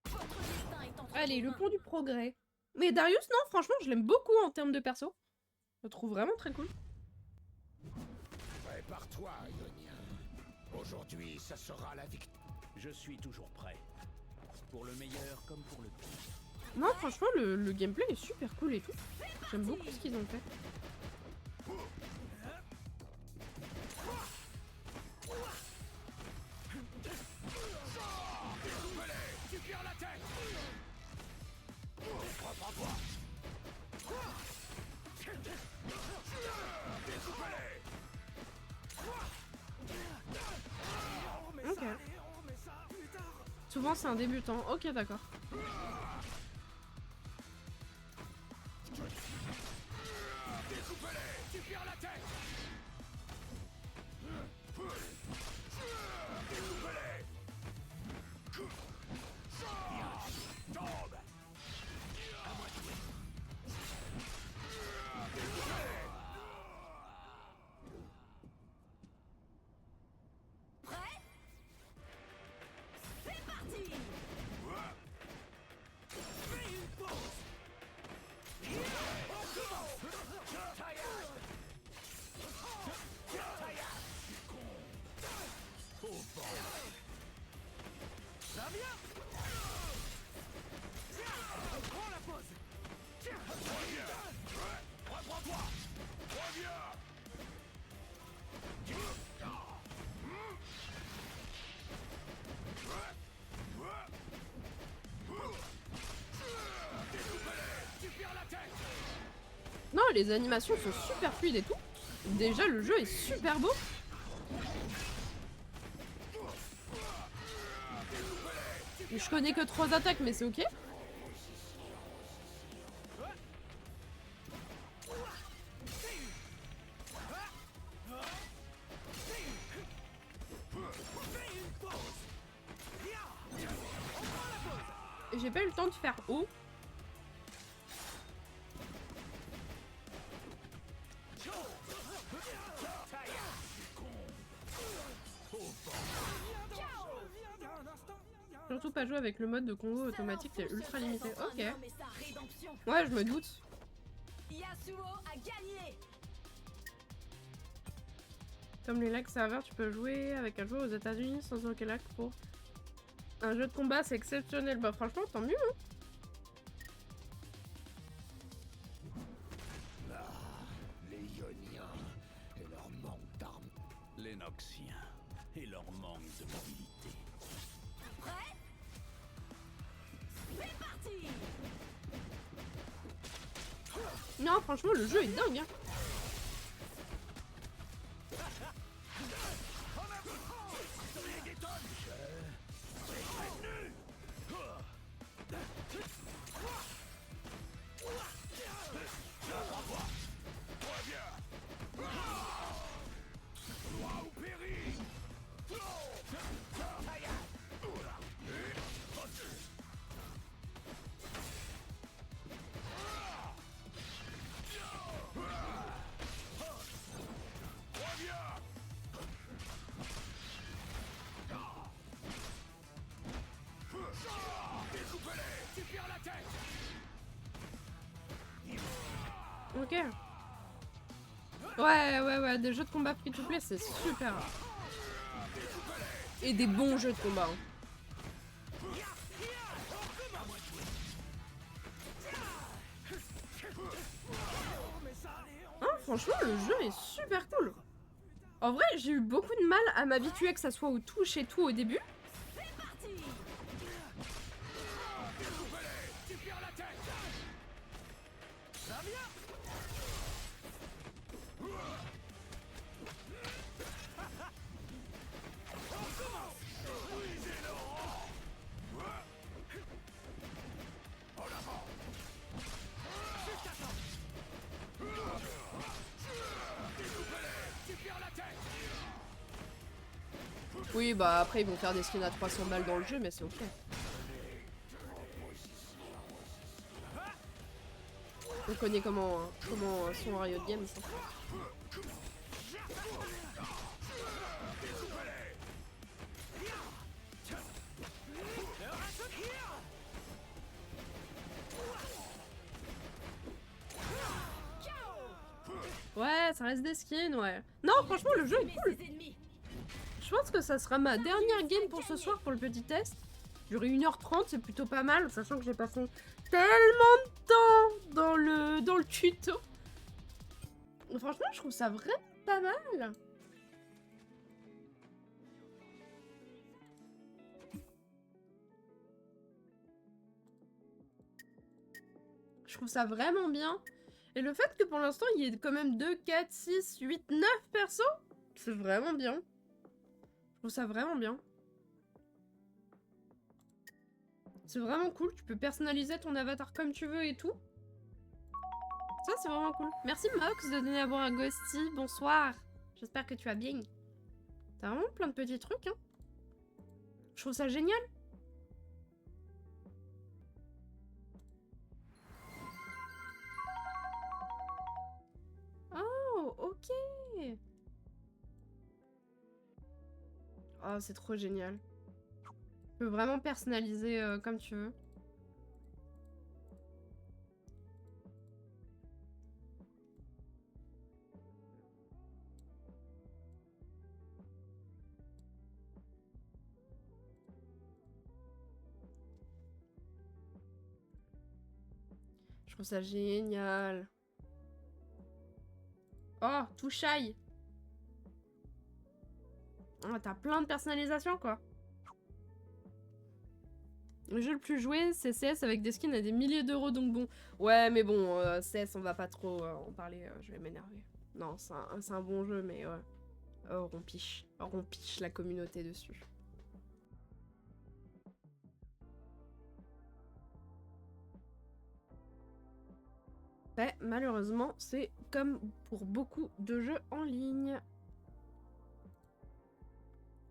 Votre destin est entre Allez, vos le mains. pont du progrès. Mais Darius, non, franchement, je l'aime beaucoup en termes de perso. Je le trouve vraiment très cool. Prépare-toi, Ionien. Aujourd'hui, ça sera la victoire. Je suis toujours prêt. Pour le meilleur comme pour le pire. Non, franchement, le gameplay est super cool et tout. J'aime beaucoup ce qu'ils ont fait. Tu perds la tête. Ok. Souvent c'est un débutant. Ok, d'accord. Tu perds la tête. Tombe. Prêt? C'est parti! Fais une pause. Ça vient. Prends la pause. Reprends-toi. Reviens. Tu perds la tête. Non, les animations sont super fluides et tout. Déjà, le jeu est super beau. Je connais que 3 attaques, mais c'est ok. J'ai pas eu le temps de faire haut. Surtout pas jouer avec le mode de combo automatique, c'est ultra limité. Ok. Ouais, je me doute. Yasuo a gagné! Comme les lags serveurs, tu peux jouer avec un joueur aux États-Unis sans aucun lag pour un jeu de combat, c'est exceptionnel. Bah franchement, tant mieux. Hein. Les Ioniens et leur manque d'armes. Les Noxiens et leur manque de mobilité. Prêt? C'est parti! Non, franchement, le jeu est dingue. Hein. Ok. Ouais, des jeux de combat free-to-play, c'est super. Et des bons jeux de combat. Hein. Hein, franchement, le jeu est super cool. En vrai, j'ai eu beaucoup de mal à m'habituer que ça soit aux touches et tout au début. Oui, bah après ils vont faire des skins à 300 balles dans le jeu, mais c'est ok. On connaît comment sont Riot Games. Hein. ouais, ça reste des skins, ouais. Non, franchement, le jeu est cool. Je pense que ça sera ma dernière game pour ce soir pour le petit test. Durer 1h30, c'est plutôt pas mal, sachant que j'ai passé tellement de temps dans le tuto. Franchement, je trouve ça vraiment pas mal. Je trouve ça vraiment bien. Et le fait que pour l'instant, il y ait quand même 2, 4, 6, 8, 9 persos, c'est vraiment bien. Je trouve ça vraiment bien. C'est vraiment cool, tu peux personnaliser ton avatar comme tu veux et tout. Ça, c'est vraiment cool. Merci Mox de donner à boire à Ghosty. Bonsoir. J'espère que tu vas bien. T'as vraiment plein de petits trucs, hein. Je trouve ça génial. Oh, ok. Oh, c'est trop génial. Tu peux vraiment personnaliser comme tu veux. Je trouve ça génial. Oh, tout shy. Oh, t'as plein de personnalisations, quoi. Le jeu le plus joué, c'est CS avec des skins à des milliers d'euros, donc bon. Ouais, mais bon, CS, on va pas trop en parler, je vais m'énerver. Non, c'est un bon jeu, mais on piche la communauté dessus. Ouais, malheureusement, c'est comme pour beaucoup de jeux en ligne.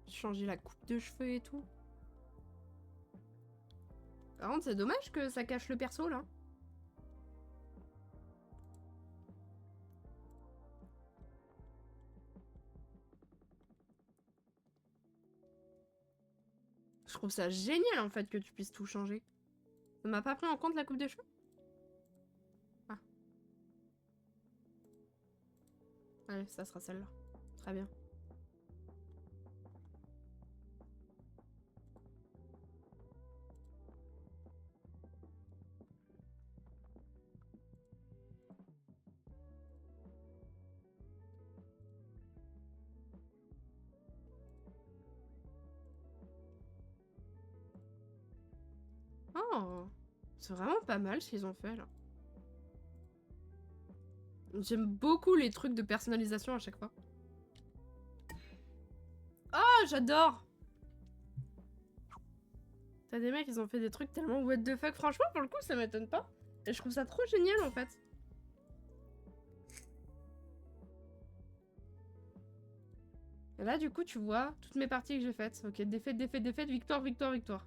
Changer la coupe de cheveux et tout. Par contre, c'est dommage que ça cache le perso, là. Je trouve ça génial, en fait, que tu puisses tout changer. Ça m'a pas pris en compte la coupe de cheveux? Ah. Allez, ça sera celle-là. Très bien. Oh, c'est vraiment pas mal ce qu'ils ont fait là. J'aime beaucoup les trucs de personnalisation à chaque fois. Oh, j'adore! T'as des mecs, ils ont fait des trucs tellement what the fuck. Franchement, pour le coup, ça m'étonne pas. Et je trouve ça trop génial en fait. Et là, du coup, tu vois toutes mes parties que j'ai faites. Ok, défaite, défaite, défaite, victoire, victoire, victoire.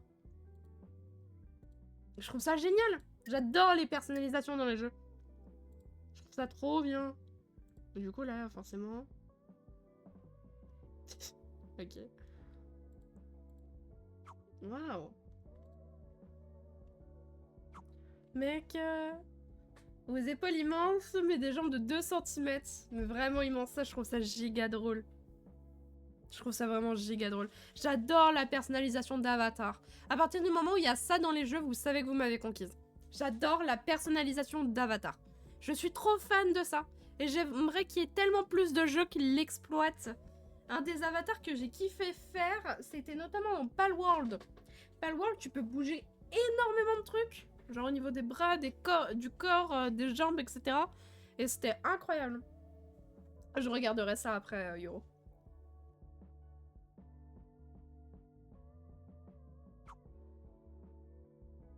Je trouve ça génial. J'adore les personnalisations dans les jeux. Je trouve ça trop bien. Et du coup, là, forcément... ok. Waouh. Mec, aux épaules immenses, mais des jambes de 2 cm. Mais vraiment immense, ça, je trouve ça giga drôle. Je trouve ça vraiment giga drôle. J'adore la personnalisation d'avatar. À partir du moment où il y a ça dans les jeux, vous savez que vous m'avez conquise. J'adore la personnalisation d'avatar. Je suis trop fan de ça. Et j'aimerais qu'il y ait tellement plus de jeux qui l'exploitent. Un des avatars que j'ai kiffé faire, c'était notamment dans Palworld. Palworld, tu peux bouger énormément de trucs. Genre au niveau des bras, du corps, des jambes, etc. Et c'était incroyable. Je regarderai ça après, Yoro.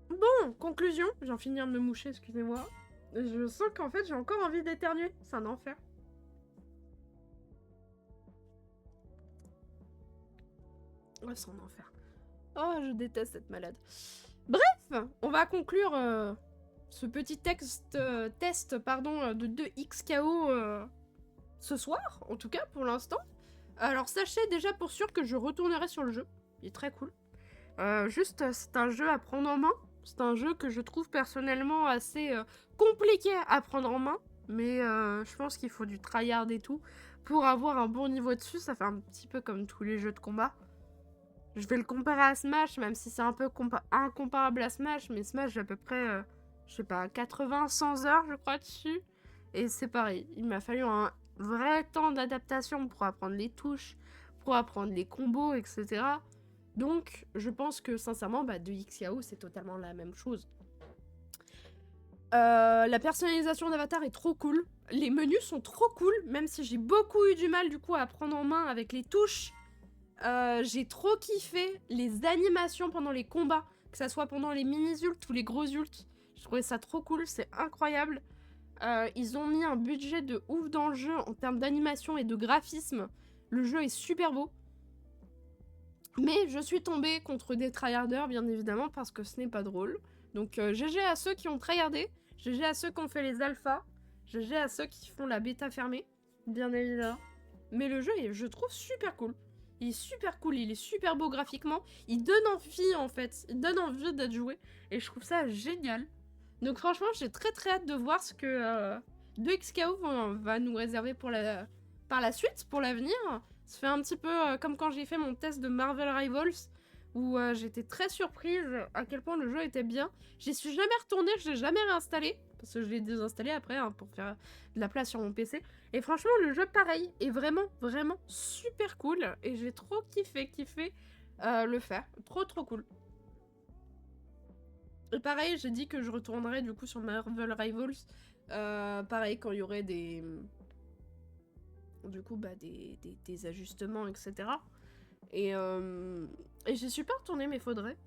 Bon, conclusion. J'ai en finir de me moucher, excusez-moi. Je sens qu'en fait, j'ai encore envie d'éternuer. C'est un enfer. Oh, c'est un enfer. Oh, je déteste cette malade. Bref, on va conclure ce petit test de 2XKO ce soir, en tout cas pour l'instant. Alors sachez déjà pour sûr que je retournerai sur le jeu. Il est très cool. Juste, c'est un jeu à prendre en main. C'est un jeu que je trouve personnellement assez compliqué à prendre en main. mais je pense qu'il faut du tryhard et tout pour avoir un bon niveau dessus. Ça fait un petit peu comme tous les jeux de combat. Je vais le comparer à Smash, même si c'est un peu incomparable à Smash, mais Smash j'ai à peu près, je sais pas, 80-100 heures je crois dessus. Et c'est pareil, il m'a fallu un vrai temps d'adaptation pour apprendre les touches, pour apprendre les combos, etc. Donc je pense que sincèrement, 2XKO c'est totalement la même chose. La personnalisation d'avatar est trop cool. Les menus sont trop cool, même si j'ai beaucoup eu du mal du coup à prendre en main avec les touches. J'ai trop kiffé les animations pendant les combats, que ça soit pendant les mini-ults ou les gros ults. Je trouvais ça trop cool, c'est incroyable. Ils ont mis un budget de ouf dans le jeu en termes d'animation et de graphisme. Le jeu est super beau. Mais je suis tombée contre des tryharders, bien évidemment, parce que ce n'est pas drôle. Donc GG à ceux qui ont tryhardé, GG à ceux qui ont fait les alphas, GG à ceux qui font la bêta fermée, bien évidemment. Mais le jeu est, je trouve, super cool. Il est super cool, il est super beau graphiquement. Il donne envie, en fait. Il donne envie d'être joué. Et je trouve ça génial. Donc franchement, j'ai très très hâte de voir ce que 2XKO va nous réserver pour par la suite, pour l'avenir. Ça fait un petit peu comme quand j'ai fait mon test de Marvel Rivals, où j'étais très surprise à quel point le jeu était bien. J'y suis jamais retournée, je l'ai jamais réinstallé, parce que je l'ai désinstallé après pour faire de la place sur mon PC. Et franchement, le jeu, pareil, est vraiment, vraiment super cool. Et j'ai trop kiffé le faire. Trop, trop cool. Et pareil, j'ai dit que je retournerais du coup sur Marvel Rivals. Pareil, quand il y aurait des... Du coup, des ajustements, etc. Et j'ai super retourné, mais faudrait.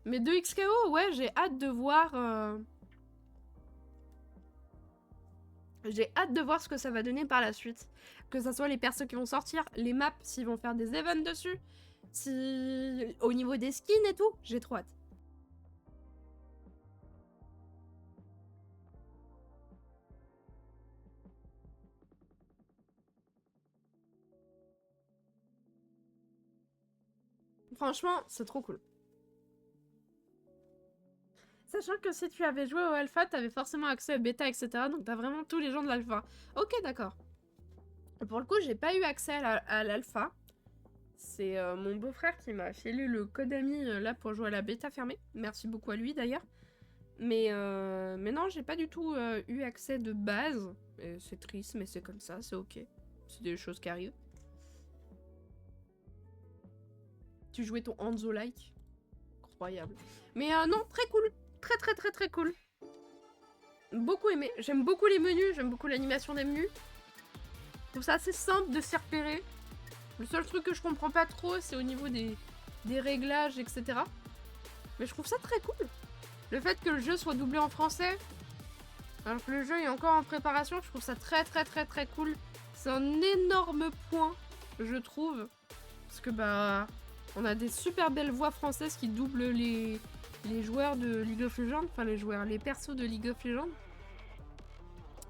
Mais 2XKO, ouais, j'ai hâte de voir... J'ai hâte de voir ce que ça va donner par la suite. Que ça soit les persos qui vont sortir, les maps, s'ils vont faire des events dessus, si... au niveau des skins et tout, j'ai trop hâte. Franchement, c'est trop cool. Sachant que si tu avais joué au alpha, t'avais forcément accès au bêta, etc. Donc t'as vraiment tous les gens de l'alpha. Ok, d'accord. Pour le coup, j'ai pas eu accès à l'alpha. C'est mon beau-frère qui m'a filé le code ami là pour jouer à la bêta fermée. Merci beaucoup à lui d'ailleurs. Mais non, j'ai pas du tout eu accès de base. C'est triste, mais c'est comme ça, c'est ok. C'est des choses qui arrivent. Tu jouais ton Hanzo-like. Incroyable. Mais non, très cool. Très très très très cool. Beaucoup aimé. J'aime beaucoup les menus, j'aime beaucoup l'animation des menus. Je trouve ça assez simple de s'y repérer. Le seul truc que je comprends pas trop, c'est au niveau des réglages, etc. Mais je trouve ça très cool. Le fait que le jeu soit doublé en français, alors que le jeu est encore en préparation, je trouve ça très très très très cool. C'est un énorme point, je trouve. Parce que on a des super belles voix françaises qui doublent les joueurs de League of Legends, enfin les persos de League of Legends.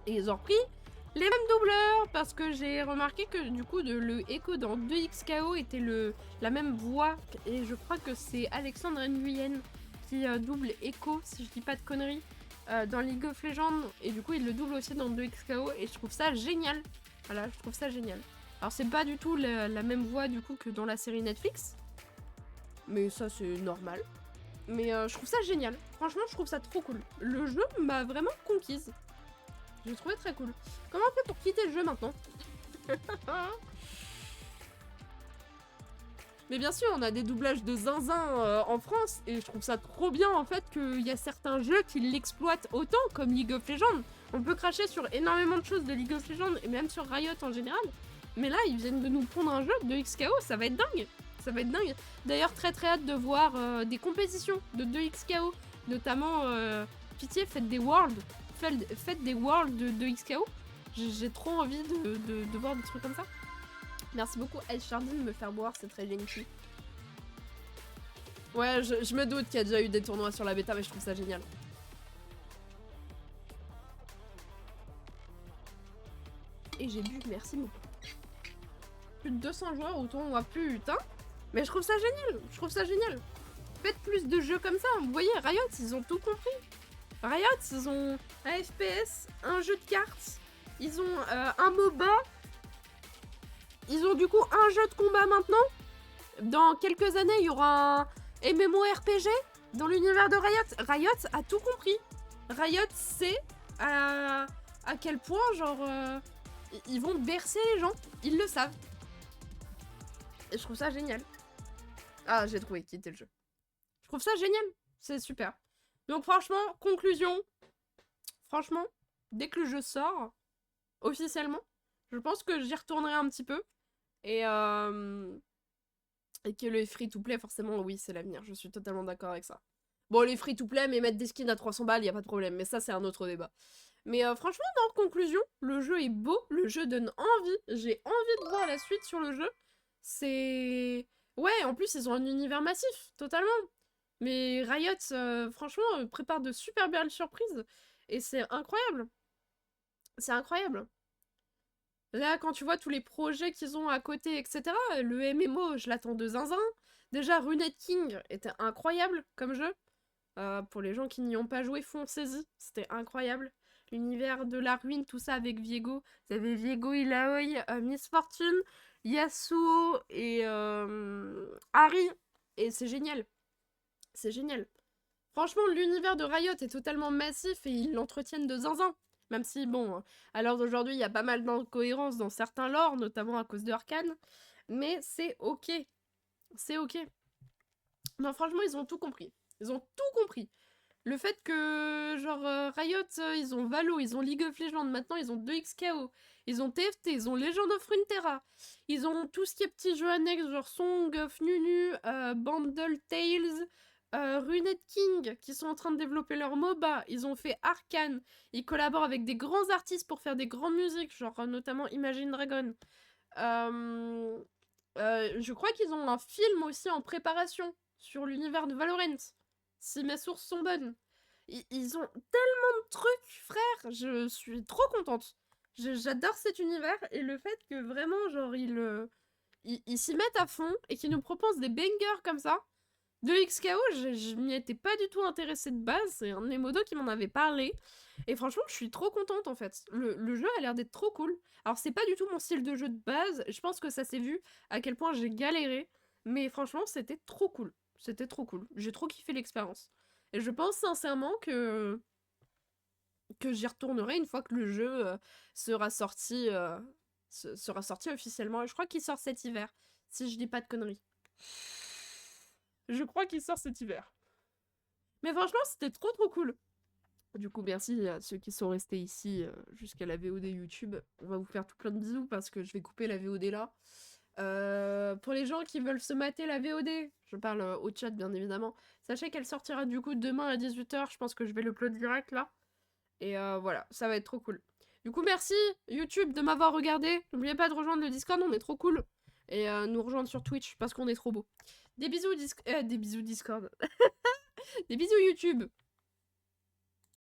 Et ils ont repris les mêmes doubleurs, parce que j'ai remarqué que du coup le Echo dans 2XKO était la même voix, et je crois que c'est Alexandre Nguyen qui double Echo, si je dis pas de conneries, dans League of Legends, et du coup il le double aussi dans 2XKO, et je trouve ça génial. Voilà, je trouve ça génial. Alors c'est pas du tout la même voix du coup que dans la série Netflix, mais ça c'est normal. Mais je trouve ça génial. Franchement, je trouve ça trop cool. Le jeu m'a vraiment conquise. J'ai trouvé très cool. Comment on fait pour quitter le jeu maintenant? Mais bien sûr, on a des doublages de zinzin en France. Et je trouve ça trop bien en fait qu'il y a certains jeux qui l'exploitent autant, comme League of Legends. On peut cracher sur énormément de choses de League of Legends et même sur Riot en général. Mais là, ils viennent de nous pondre un jeu de XKO, ça va être dingue. Ça va être dingue. D'ailleurs, très très hâte de voir des compétitions de 2XKO. Notamment, pitié, faites des worlds. Faites des worlds de 2XKO. J'ai trop envie de voir des trucs comme ça. Merci beaucoup, El Chardin, de me faire boire, c'est très gentil. Ouais, je me doute qu'il y a déjà eu des tournois sur la bêta, mais je trouve ça génial. Et j'ai bu, merci beaucoup. Plus de 200 joueurs au tournoi, putain. Mais je trouve ça génial, je trouve ça génial. Faites plus de jeux comme ça, vous voyez, Riot, ils ont tout compris. Riot, ils ont un FPS, un jeu de cartes, Ils ont un MOBA. Ils ont du coup un jeu de combat maintenant. Dans quelques années, il y aura un MMORPG dans l'univers de Riot. Riot a tout compris. Riot sait à quel point, genre, ils vont bercer les gens. Ils le savent. Et je trouve ça génial. Ah, j'ai trouvé qui était le jeu. Je trouve ça génial. C'est super. Donc franchement, conclusion. Franchement, dès que le jeu sort, officiellement, je pense que j'y retournerai un petit peu. Et que les free-to-play, forcément, oui, c'est l'avenir. Je suis totalement d'accord avec ça. Bon, les free-to-play, mais mettre des skins à 300 balles, y a pas de problème. Mais ça, c'est un autre débat. Mais franchement, en conclusion, le jeu est beau. Le jeu donne envie. J'ai envie de voir la suite sur le jeu. C'est... Ouais, en plus, ils ont un univers massif, totalement. Mais Riot, franchement, prépare de super belles surprises. Et c'est incroyable. C'est incroyable. Là, quand tu vois tous les projets qu'ils ont à côté, etc., le MMO, je l'attends de zinzin. Déjà, Runet King était incroyable comme jeu. Pour les gens qui n'y ont pas joué, foncez-y. C'était incroyable. L'univers de la ruine, tout ça avec Viego. Vous avez Viego, Ilaoi, Miss Fortune, Yasuo et Harry. Et c'est génial. C'est génial. Franchement, l'univers de Riot est totalement massif et ils l'entretiennent de zinzin. Même si, bon, à l'heure d'aujourd'hui, il y a pas mal d'incohérences dans certains lores, notamment à cause de Arcane. Mais c'est ok. C'est ok. Non, franchement, ils ont tout compris. Ils ont tout compris. Le fait que, genre, Riot, ils ont Valo, ils ont League of Legends, maintenant ils ont 2XKO, ils ont TFT, ils ont Legend of Runeterra, ils ont tout ce qui est petits jeux annexes, genre Song of Nunu, Bundle Tales, Runet King, qui sont en train de développer leur MOBA, ils ont fait Arcane, ils collaborent avec des grands artistes pour faire des grandes musiques, genre notamment Imagine Dragon. Je crois qu'ils ont un film aussi en préparation sur l'univers de Valorant. Si mes sources sont bonnes. Ils ont tellement de trucs, frère. Je suis trop contente. J'adore cet univers. Et le fait que vraiment, genre, ils s'y mettent à fond et qu'ils nous proposent des bangers comme ça. De XKO, je m'y étais pas du tout intéressée de base. C'est un de mes modos qui m'en avait parlé. Et franchement, je suis trop contente en fait. Le jeu a l'air d'être trop cool. Alors, c'est pas du tout mon style de jeu de base. Je pense que ça s'est vu à quel point j'ai galéré. Mais franchement, c'était trop cool. C'était trop cool. J'ai trop kiffé l'expérience. Et je pense sincèrement que j'y retournerai une fois que le jeu sera sorti officiellement. Et je crois qu'il sort cet hiver, si je dis pas de conneries. Je crois qu'il sort cet hiver. Mais franchement, c'était trop trop cool. Du coup, merci à ceux qui sont restés ici jusqu'à la VOD YouTube. On va vous faire tout plein de bisous parce que je vais couper la VOD là. Pour les gens qui veulent se mater la VOD, je parle au chat bien évidemment, sachez qu'elle sortira du coup demain à 18h, je pense que je vais l'upload direct là. Et voilà, ça va être trop cool. Du coup, merci YouTube de m'avoir regardé. N'oubliez pas de rejoindre le Discord, on est trop cool. Et nous rejoindre sur Twitch parce qu'on est trop beau. Des bisous, des bisous Discord. Des bisous YouTube.